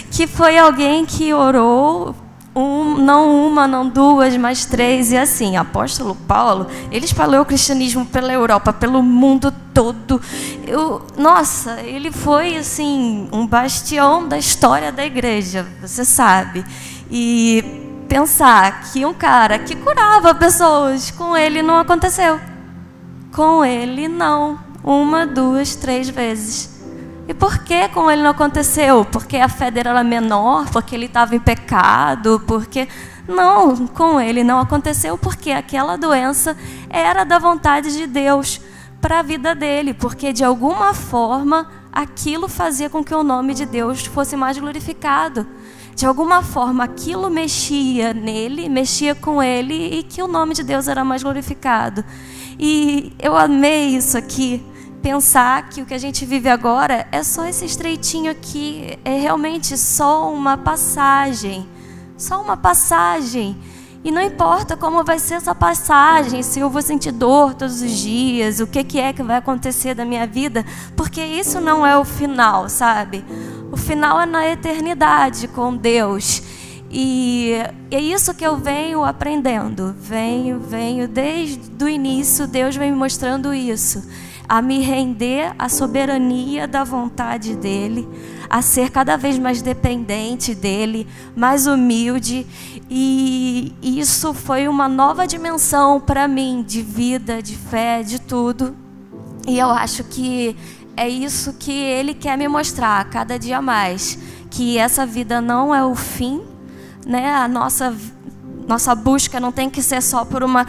que foi alguém que orou, não uma, não 2, mas 3, e assim, apóstolo Paulo, ele espalhou o cristianismo pela Europa, pelo mundo todo. Nossa, ele foi assim, um bastião da história da igreja, você sabe. E pensar que um cara que curava pessoas, com ele não aconteceu. Com ele não. 1, 2, 3 vezes. E por que com ele não aconteceu? Porque a fé dele era menor? Porque ele estava em pecado? Porque... Não, com ele não aconteceu porque aquela doença era da vontade de Deus para a vida dele. Porque de alguma forma aquilo fazia com que o nome de Deus fosse mais glorificado. De alguma forma, aquilo mexia nele, mexia com ele, e que o nome de Deus era mais glorificado. E eu amei isso aqui, pensar que o que a gente vive agora é só esse estreitinho aqui, é realmente só uma passagem. Só uma passagem. E não importa como vai ser essa passagem, se eu vou sentir dor todos os dias, o que é que vai acontecer da minha vida, porque isso não é o final, sabe? O final é na eternidade com Deus. E é isso que eu venho aprendendo. Venho desde o início, Deus vem me mostrando isso. A me render à soberania da vontade dEle, a ser cada vez mais dependente dEle, mais humilde. E isso foi uma nova dimensão para mim, de vida, de fé, de tudo. E eu acho que é isso que Ele quer me mostrar cada dia mais. Que essa vida não é o fim, né? A nossa busca não tem que ser só por uma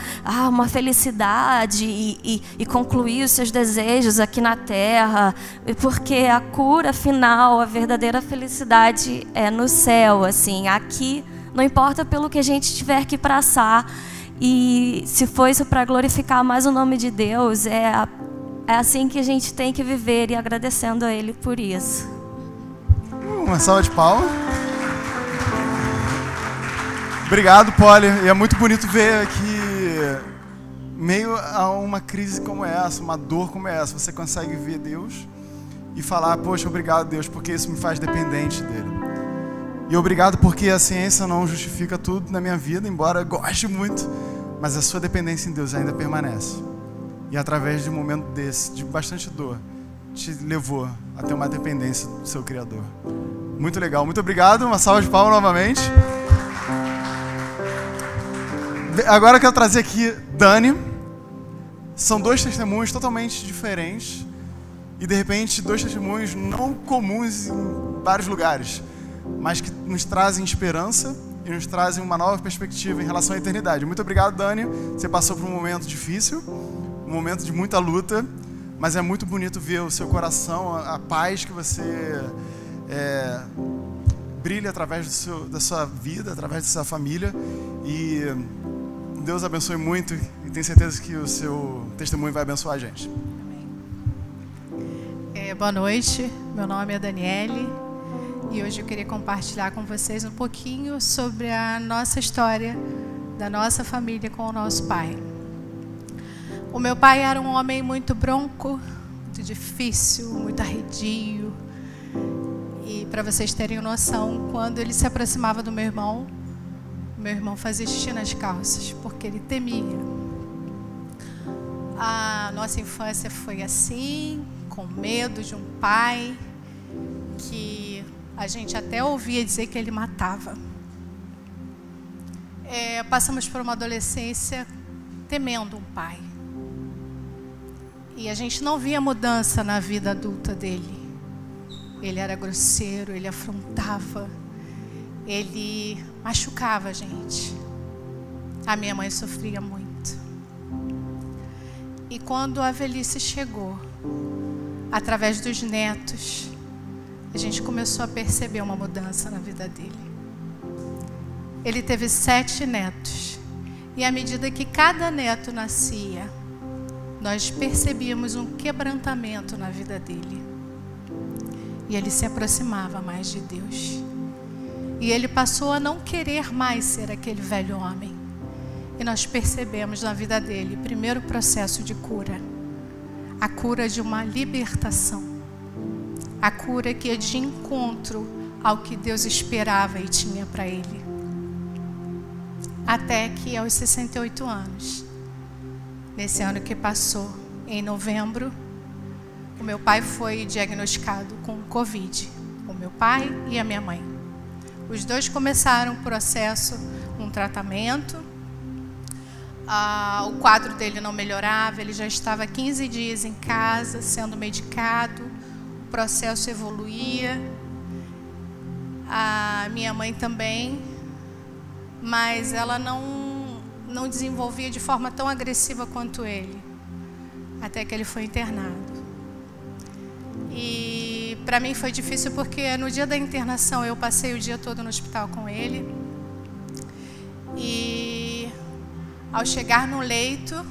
felicidade e concluir os seus desejos aqui na terra, porque a cura final, a verdadeira felicidade é no céu, assim, aqui não importa pelo que a gente tiver que passar, e se for isso para glorificar mais o nome de Deus, é assim que a gente tem que viver, e agradecendo a Ele por isso. Uma salva de palmas. Obrigado, Polly. E é muito bonito ver que, meio a uma crise como essa, uma dor como essa, você consegue ver Deus e falar, poxa, obrigado, Deus, porque isso me faz dependente dele. E obrigado porque a ciência não justifica tudo na minha vida, embora eu goste muito, mas a sua dependência em Deus ainda permanece. E através de um momento desse, de bastante dor, te levou a ter uma dependência do seu Criador. Muito legal. Muito obrigado. Uma salva de palmas novamente. Agora eu quero trazer aqui Dani. São 2 testemunhos totalmente diferentes e, de repente, 2 testemunhos não comuns em vários lugares, mas que nos trazem esperança e nos trazem uma nova perspectiva em relação à eternidade. Muito obrigado, Dani. Você passou por um momento difícil, um momento de muita luta, mas é muito bonito ver o seu coração, a paz que você brilha através da sua vida, através da sua família. E Deus abençoe muito e tenho certeza que o seu testemunho vai abençoar a gente. Boa noite, meu nome é Daniele. E hoje eu queria compartilhar com vocês um pouquinho sobre a nossa história, da nossa família com o nosso pai. O meu pai era um homem muito bronco, muito difícil, muito arredio. E para vocês terem noção, quando ele se aproximava do meu irmão fazia xixi nas calças, porque ele temia. A nossa infância foi assim, com medo de um pai que a gente até ouvia dizer que ele matava. Passamos por uma adolescência temendo um pai. E a gente não via mudança na vida adulta dele. Ele era grosseiro, ele afrontava, ele machucava a gente. A minha mãe sofria muito. E quando a velhice chegou, através dos netos, a gente começou a perceber uma mudança na vida dele. Ele teve 7 netos. E à medida que cada neto nascia, nós percebíamos um quebrantamento na vida dele. E ele se aproximava mais de Deus. E ele passou a não querer mais ser aquele velho homem. E nós percebemos na vida dele o primeiro processo de cura. A cura de uma libertação. A cura que é de encontro ao que Deus esperava e tinha para ele. Até que aos 68 anos, nesse ano que passou, em novembro, o meu pai foi diagnosticado com Covid. O meu pai e a minha mãe. Os dois começaram um processo, um tratamento. O quadro dele não melhorava, ele já estava 15 dias em casa, sendo medicado. O processo evoluía. A minha mãe também, mas ela não desenvolvia de forma tão agressiva quanto ele, até que ele foi internado. E para mim foi difícil porque no dia da internação eu passei o dia todo no hospital com ele. E ao chegar no leito,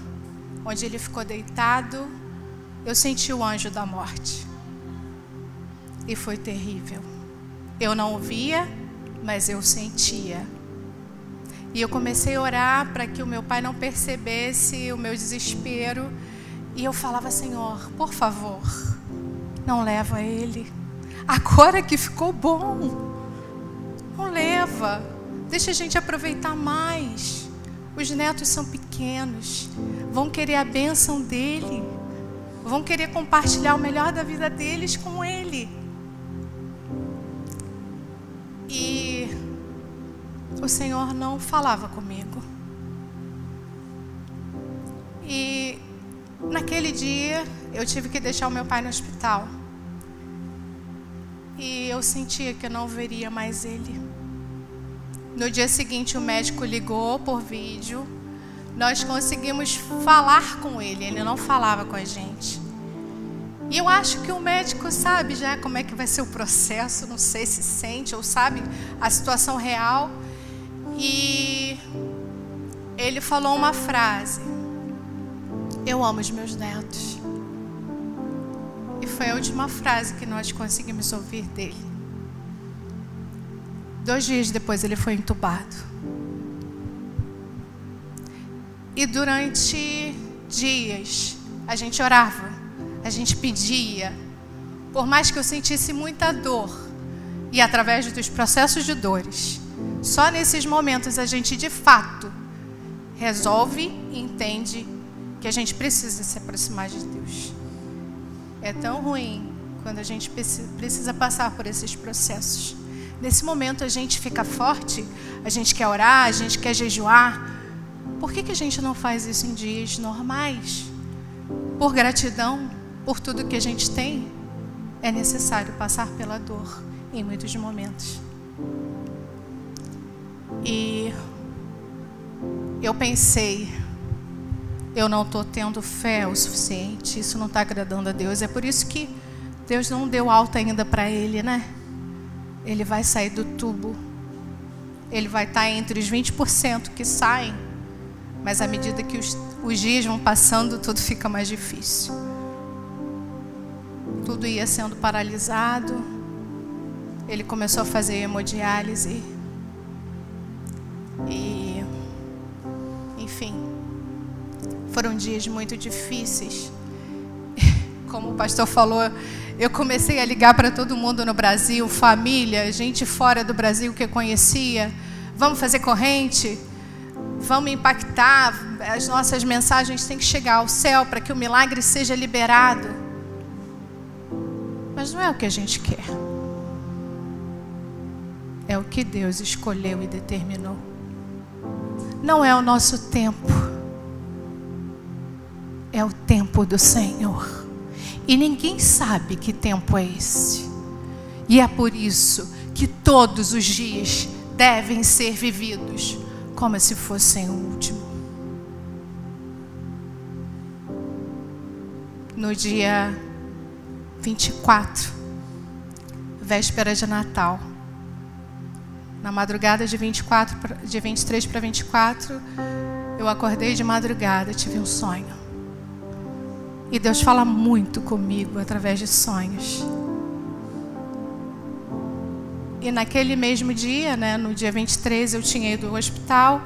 onde ele ficou deitado, eu senti o anjo da morte. E foi terrível. Eu não o via, mas eu sentia. E eu comecei a orar para que o meu pai não percebesse o meu desespero. E eu falava: Senhor, por favor, não leva ele. Agora que ficou bom, não leva. Deixa a gente aproveitar mais. Os netos são pequenos, vão querer a bênção dele, vão querer compartilhar o melhor da vida deles com ele. E o Senhor não falava comigo. E naquele dia eu tive que deixar o meu pai no hospital. E eu sentia que eu não veria mais ele. No dia seguinte o médico ligou por vídeo. Nós conseguimos falar com ele. Ele não falava com a gente. E eu acho que o médico sabe já como é que vai ser o processo. Não sei se sente ou sabe a situação real. E ele falou uma frase: eu amo os meus netos. E foi a última frase que nós conseguimos ouvir dele. 2 dias depois ele foi entubado. E durante dias a gente orava, a gente pedia. Por mais que eu sentisse muita dor, e através dos processos de dores, só nesses momentos a gente de fato resolve e entende que a gente precisa se aproximar de Deus. É tão ruim quando a gente precisa passar por esses processos. Nesse momento a gente fica forte, a gente quer orar, a gente quer jejuar. Por que a gente não faz isso em dias normais? Por gratidão, por tudo que a gente tem, é necessário passar pela dor em muitos momentos. E eu pensei, eu não estou tendo fé o suficiente, isso não está agradando a Deus. É por isso que Deus não deu alta ainda para ele, né? Ele vai sair do tubo. Ele vai estar entre os 20% que saem. Mas à medida que os dias vão passando, tudo fica mais difícil. Tudo ia sendo paralisado. ele começou a fazer hemodiálise. E, enfim, foram dias muito difíceis. Como o pastor falou, eu comecei a ligar para todo mundo no Brasil, família, gente fora do Brasil que eu conhecia. Vamos fazer corrente? Vamos impactar? As nossas mensagens têm que chegar ao céu para que o milagre seja liberado. Mas não é o que a gente quer. É o que Deus escolheu e determinou. Não é o nosso tempo. É o tempo do Senhor. E ninguém sabe que tempo é esse. E é por isso que todos os dias devem ser vividos como se fossem o último. No dia 24, véspera de Natal, na madrugada de 23 para 24, eu acordei de madrugada, tive um sonho. E Deus fala muito comigo através de sonhos. E naquele mesmo dia, no dia 23, eu tinha ido ao hospital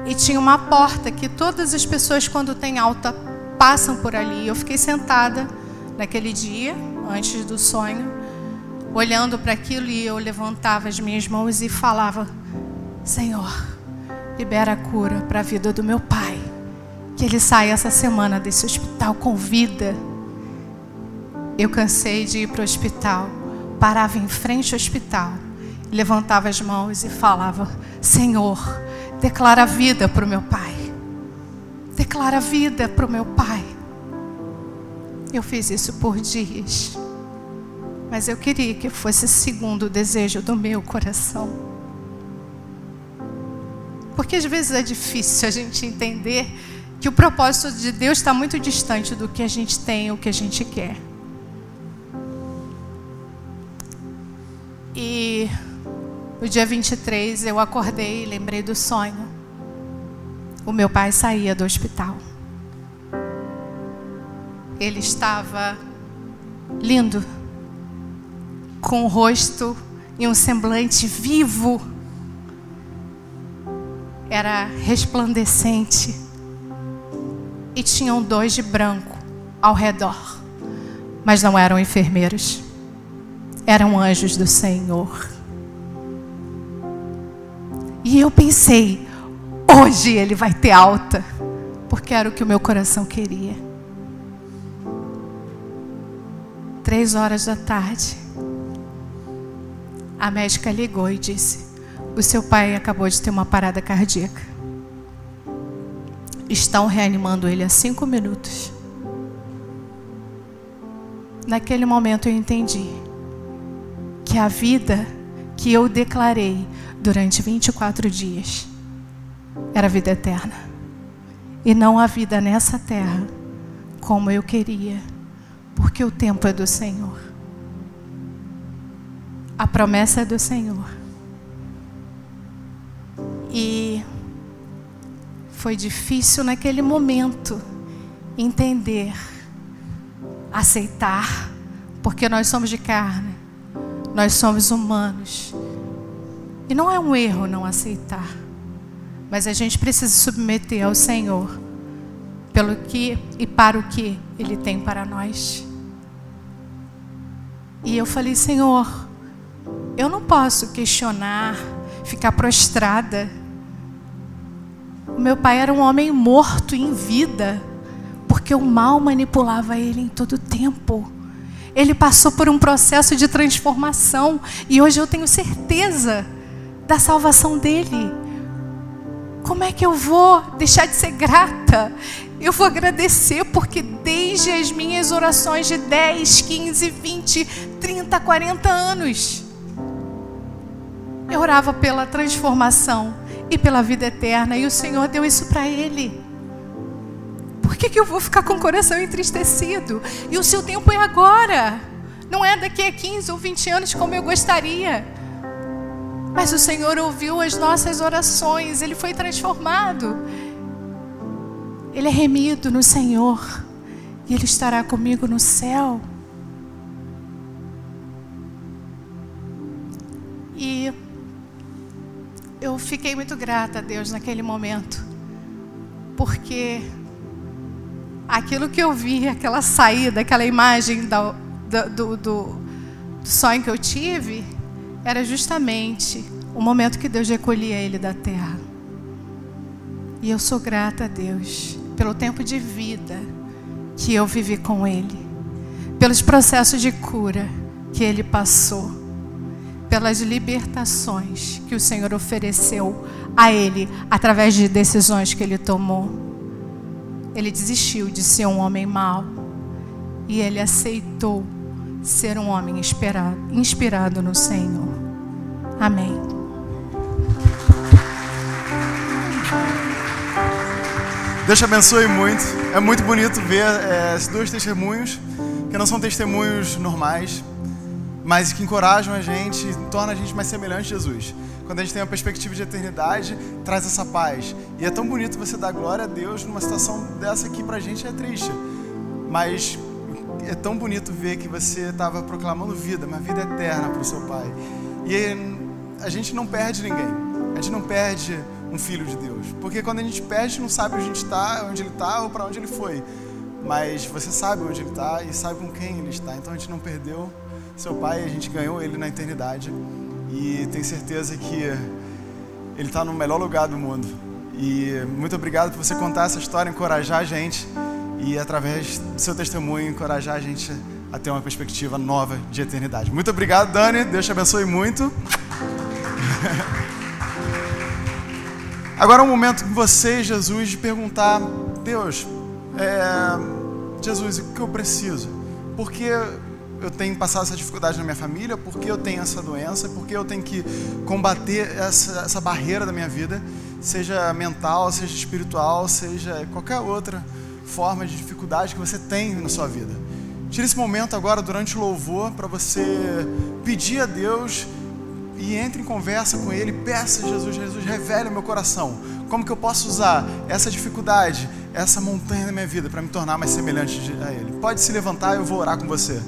e tinha uma porta que todas as pessoas, quando têm alta, passam por ali. Eu fiquei sentada naquele dia, antes do sonho, olhando para aquilo, e eu levantava as minhas mãos e falava: Senhor, libera a cura para a vida do meu pai. Que ele saia essa semana desse hospital com vida. Eu cansei de ir para o hospital, parava em frente ao hospital, levantava as mãos e falava: Senhor, declara vida para o meu pai. Declara vida para o meu pai. Eu fiz isso por dias, mas eu queria que fosse segundo o desejo do meu coração. Porque às vezes é difícil a gente entender que o propósito de Deus está muito distante do que a gente tem, o que a gente quer. E no dia 23 eu acordei e lembrei do sonho. O meu pai saía do hospital. Ele estava lindo, com o rosto e um semblante vivo. Era resplandecente. E tinham 2 de branco ao redor. Mas não eram enfermeiros. Eram anjos do Senhor. E eu pensei: hoje ele vai ter alta. Porque era o que o meu coração queria. 3 horas da tarde, a médica ligou e disse: o seu pai acabou de ter uma parada cardíaca. Estão reanimando ele há 5 minutos. Naquele momento eu entendi que a vida que eu declarei durante 24 dias era vida eterna. E não a vida nessa terra como eu queria, porque o tempo é do Senhor. A promessa é do Senhor. E foi difícil naquele momento entender, aceitar, porque nós somos de carne, nós somos humanos. E não é um erro não aceitar, mas a gente precisa submeter ao Senhor pelo que e para o que Ele tem para nós. E eu falei: Senhor, eu não posso questionar, ficar prostrada. O meu pai era um homem morto em vida, porque o mal manipulava ele em todo tempo. Ele passou por um processo de transformação e hoje eu tenho certeza da salvação dele. Como é que eu vou deixar de ser grata? Eu vou agradecer, porque desde as minhas orações de 10, 15, 20, 30, 40 anos, eu orava pela transformação e pela vida eterna, e o Senhor deu isso para ele. Por que eu vou ficar com o coração entristecido? E o seu tempo é agora, não é daqui a 15 ou 20 anos como eu gostaria. Mas o Senhor ouviu as nossas orações, Ele foi transformado. Ele é remido no Senhor, e Ele estará comigo no céu. eu fiquei muito grata a Deus naquele momento, porque aquilo que eu vi, aquela saída, aquela imagem do sonho que eu tive, era justamente o momento que Deus recolhia ele da terra. E eu sou grata a Deus pelo tempo de vida que eu vivi com ele, pelos processos de cura que ele passou, pelas libertações que o Senhor ofereceu a ele através de decisões que ele tomou. Ele desistiu de ser um homem mau e ele aceitou ser um homem inspirado no Senhor. Amém. Deus te abençoe muito. É muito bonito ver esses dois testemunhos, que não são testemunhos normais, mas que encorajam a gente e tornam a gente mais semelhante a Jesus. Quando a gente tem uma perspectiva de eternidade, traz essa paz. E é tão bonito você dar glória a Deus numa situação dessa que pra gente é triste. Mas é tão bonito ver que você estava proclamando vida, uma vida eterna para o seu Pai. E a gente não perde ninguém. A gente não perde um filho de Deus. Porque quando a gente perde, a gente não sabe onde a gente está, onde ele está ou para onde ele foi. Mas você sabe onde ele está e sabe com quem ele está. Então a gente não perdeu seu Pai, a gente ganhou ele na eternidade. E tenho certeza que ele está no melhor lugar do mundo. E muito obrigado por você contar essa história, encorajar a gente e através do seu testemunho encorajar a gente a ter uma perspectiva nova de eternidade. Muito obrigado, Dani. Deus te abençoe muito. Agora é um momento com você, Jesus, de perguntar: Deus, Jesus, o que eu preciso? Por que eu tenho passado essa dificuldade na minha família? Por que eu tenho essa doença? Por que eu tenho que combater essa barreira da minha vida? Seja mental, seja espiritual, seja qualquer outra forma de dificuldade que você tem na sua vida. Tire esse momento agora durante o louvor para você pedir a Deus e entre em conversa com Ele. Peça a Jesus: Jesus, revele o meu coração. Como que eu posso usar essa dificuldade, essa montanha da minha vida para me tornar mais semelhante a Ele? Pode se levantar e eu vou orar com você.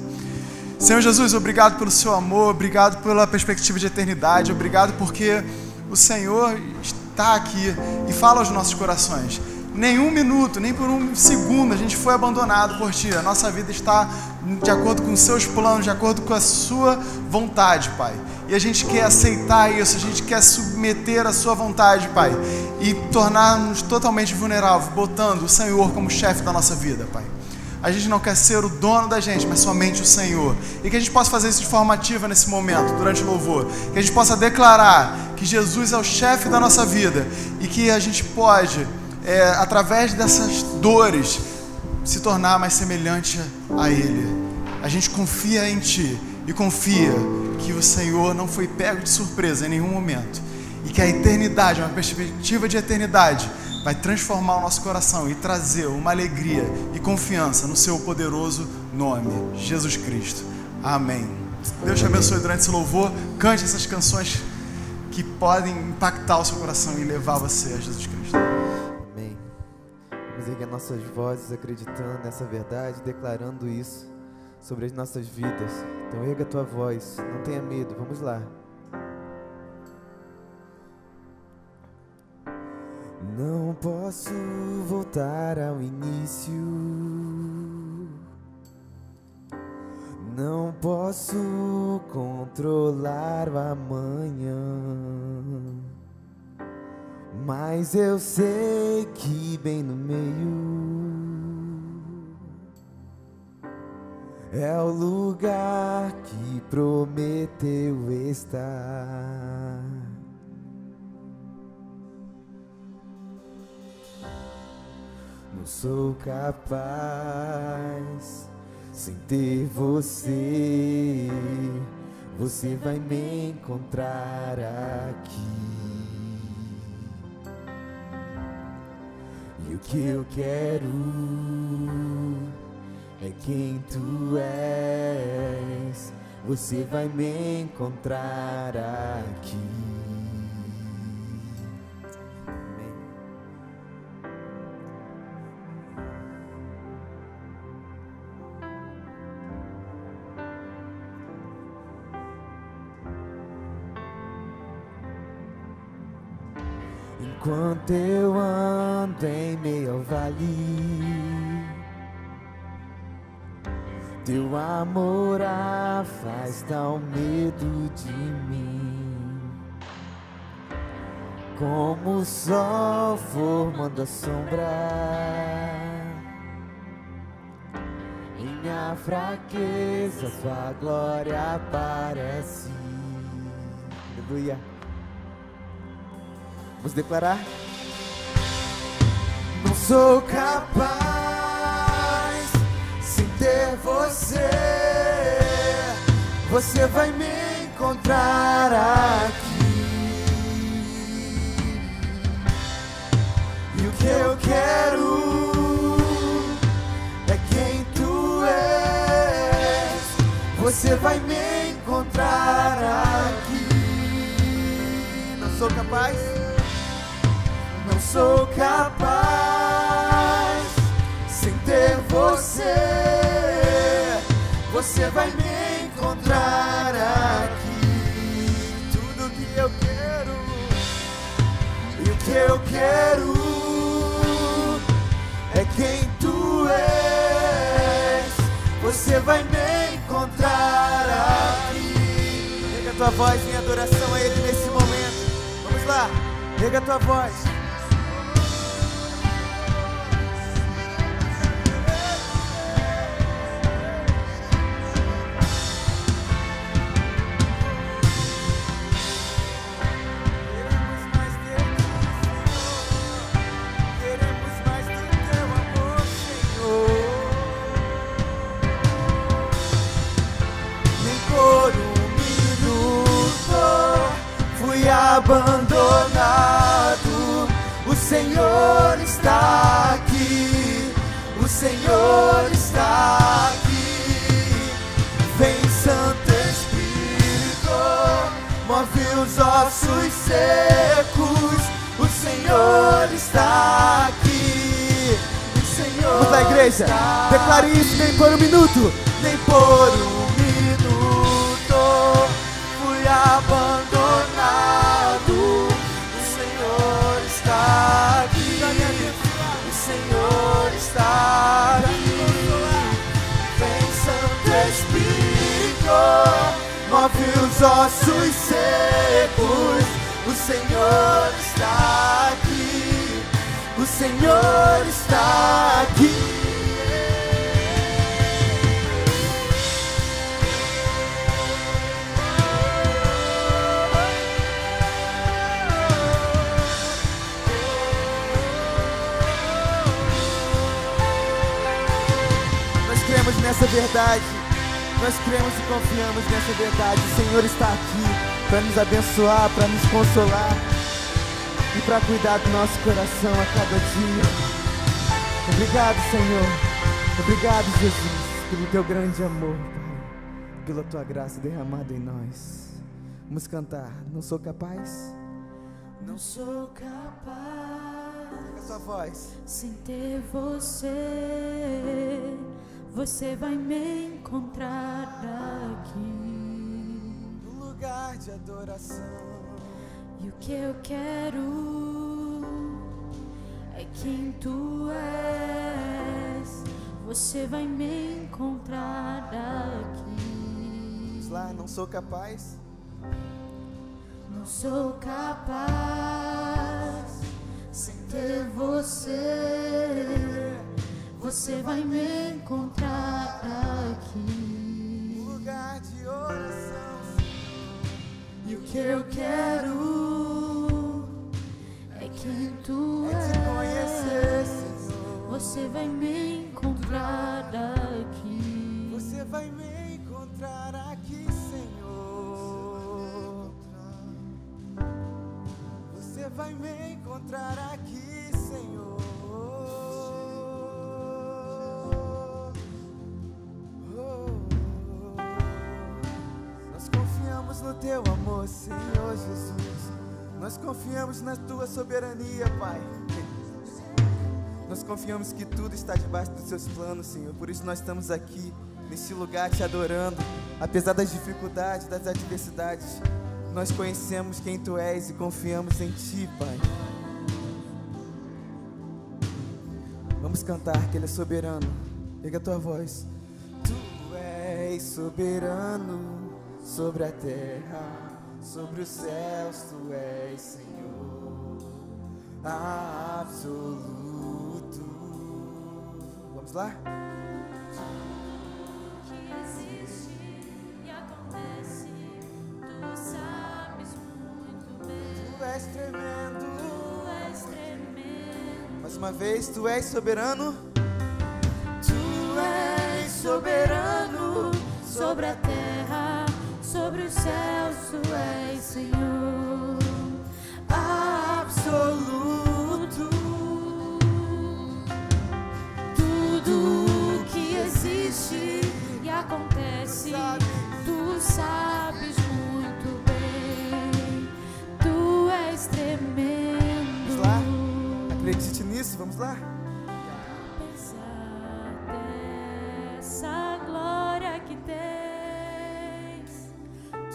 Senhor Jesus, obrigado pelo seu amor, obrigado pela perspectiva de eternidade, obrigado porque o Senhor está aqui e fala aos nossos corações. Nenhum minuto, nem por um segundo a gente foi abandonado por Ti. A nossa vida está de acordo com os Seus planos, de acordo com a Sua vontade, Pai. E a gente quer aceitar isso, a gente quer submeter a Sua vontade, Pai, e tornar-nos totalmente vulneráveis, botando o Senhor como chefe da nossa vida, Pai. A gente não quer ser o dono da gente, mas somente o Senhor. E que a gente possa fazer isso de forma ativa nesse momento, durante o louvor. Que a gente possa declarar que Jesus é o chefe da nossa vida e que a gente pode, através dessas dores, se tornar mais semelhante a Ele. A gente confia em Ti e confia que o Senhor não foi pego de surpresa em nenhum momento. E que a eternidade, uma perspectiva de eternidade, vai transformar o nosso coração e trazer uma alegria e confiança no Seu poderoso nome, Jesus Cristo. Amém. Deus te abençoe durante esse louvor. Cante essas canções que podem impactar o seu coração e levar você a Jesus Cristo. Amém. Vamos erguer nossas vozes acreditando nessa verdade, declarando isso sobre as nossas vidas. Então erga a tua voz, não tenha medo, vamos lá. Não posso voltar ao início, não posso controlar o amanhã, mas eu sei que bem no meio é o lugar que prometeu estar. Não sou capaz sem ter você. Você vai me encontrar aqui. E o que eu quero é quem tu és. Você vai me encontrar aqui. enquanto eu ando em meio ao vale. Teu amor afasta o medo de mim, como o sol formando a sombra. Em minha fraqueza, tua glória aparece. Aleluia. Vamos declarar? Não sou capaz sem ter você. Você vai me encontrar aqui. E o que eu quero é quem tu és. Você vai me encontrar aqui. Não sou capaz. Não sou capaz sem ter você. Você vai me encontrar aqui. Tudo que eu quero e o que eu quero é quem tu és. Você vai me encontrar aqui. Rega a tua voz em adoração a Ele nesse momento. Vamos lá, rega a tua voz. Abandonado, o Senhor está aqui, o Senhor está aqui. Vem, Santo Espírito, move os ossos secos, o Senhor está aqui, o Senhor. Vamos lá, igreja, declare isso, nem por um minuto, nem por um minuto fui abandonado. O Senhor está aqui. Vem, Santo Espírito, move os ossos secos. O Senhor está aqui. O Senhor está aqui. Nessa verdade, nós cremos e confiamos nessa verdade. O Senhor está aqui para nos abençoar, para nos consolar e para cuidar do nosso coração a cada dia. Obrigado, Senhor. Obrigado, Jesus, pelo teu grande amor, Pai, pela tua graça derramada em nós. Vamos cantar. Não sou capaz. Não sou capaz. Pega a sua voz. Sem ter você. Você vai me encontrar aqui, no lugar de adoração. E o que eu quero é quem tu és. Você vai me encontrar aqui. Vamos lá, não sou capaz. Não sou capaz sem ter você. Você vai me encontrar aqui, no lugar de oração, Senhor. E o que eu quero é quem tu és. Te conhecer, Senhor. Você vai me encontrar aqui. Você vai me encontrar aqui, Senhor. Você vai me encontrar aqui, Senhor. No teu amor, Senhor Jesus, nós confiamos na tua soberania, Pai. Nós confiamos que tudo está debaixo dos seus planos, Senhor. Por isso nós estamos aqui nesse lugar te adorando, apesar das dificuldades, das adversidades. Nós conhecemos quem tu és e confiamos em ti, Pai. Vamos cantar que Ele é soberano. Pega a tua voz. Tu és soberano sobre a terra, sobre os céus. Tu és Senhor absoluto. Vamos lá? Tu és tremendo. Mais uma vez, tu és soberano. Tu és soberano sobre a terra, sobre os céus. Tu és Senhor absoluto. Tudo que existe e acontece, tu sabes muito bem. Tu és tremendo. Vamos lá? Acredite nisso, vamos lá? Apesar dessa glória que tens,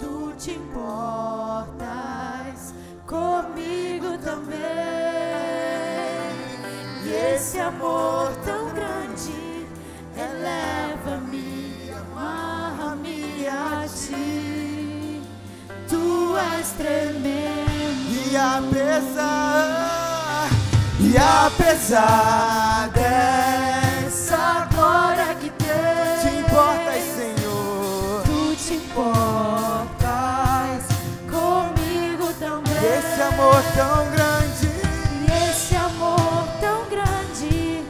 tu te importas comigo também. E esse amor tão grande eleva-me, amarra-me a ti. Tu és tremendo. E apesar dessa Glória que tens, te importas, Senhor. tu te importas comigo também. E esse amor tão grande E esse amor tão grande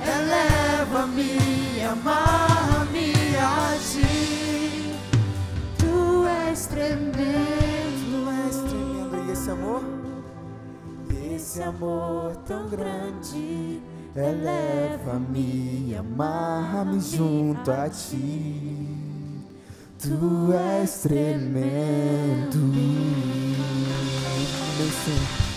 eleva-me, amarra-me a ti. Tu és tremendo. tu és tremendo. E esse amor? Esse amor tão grande eleva-me, amarra-me junto a ti. Tu és tremendo. Amém, Senhor.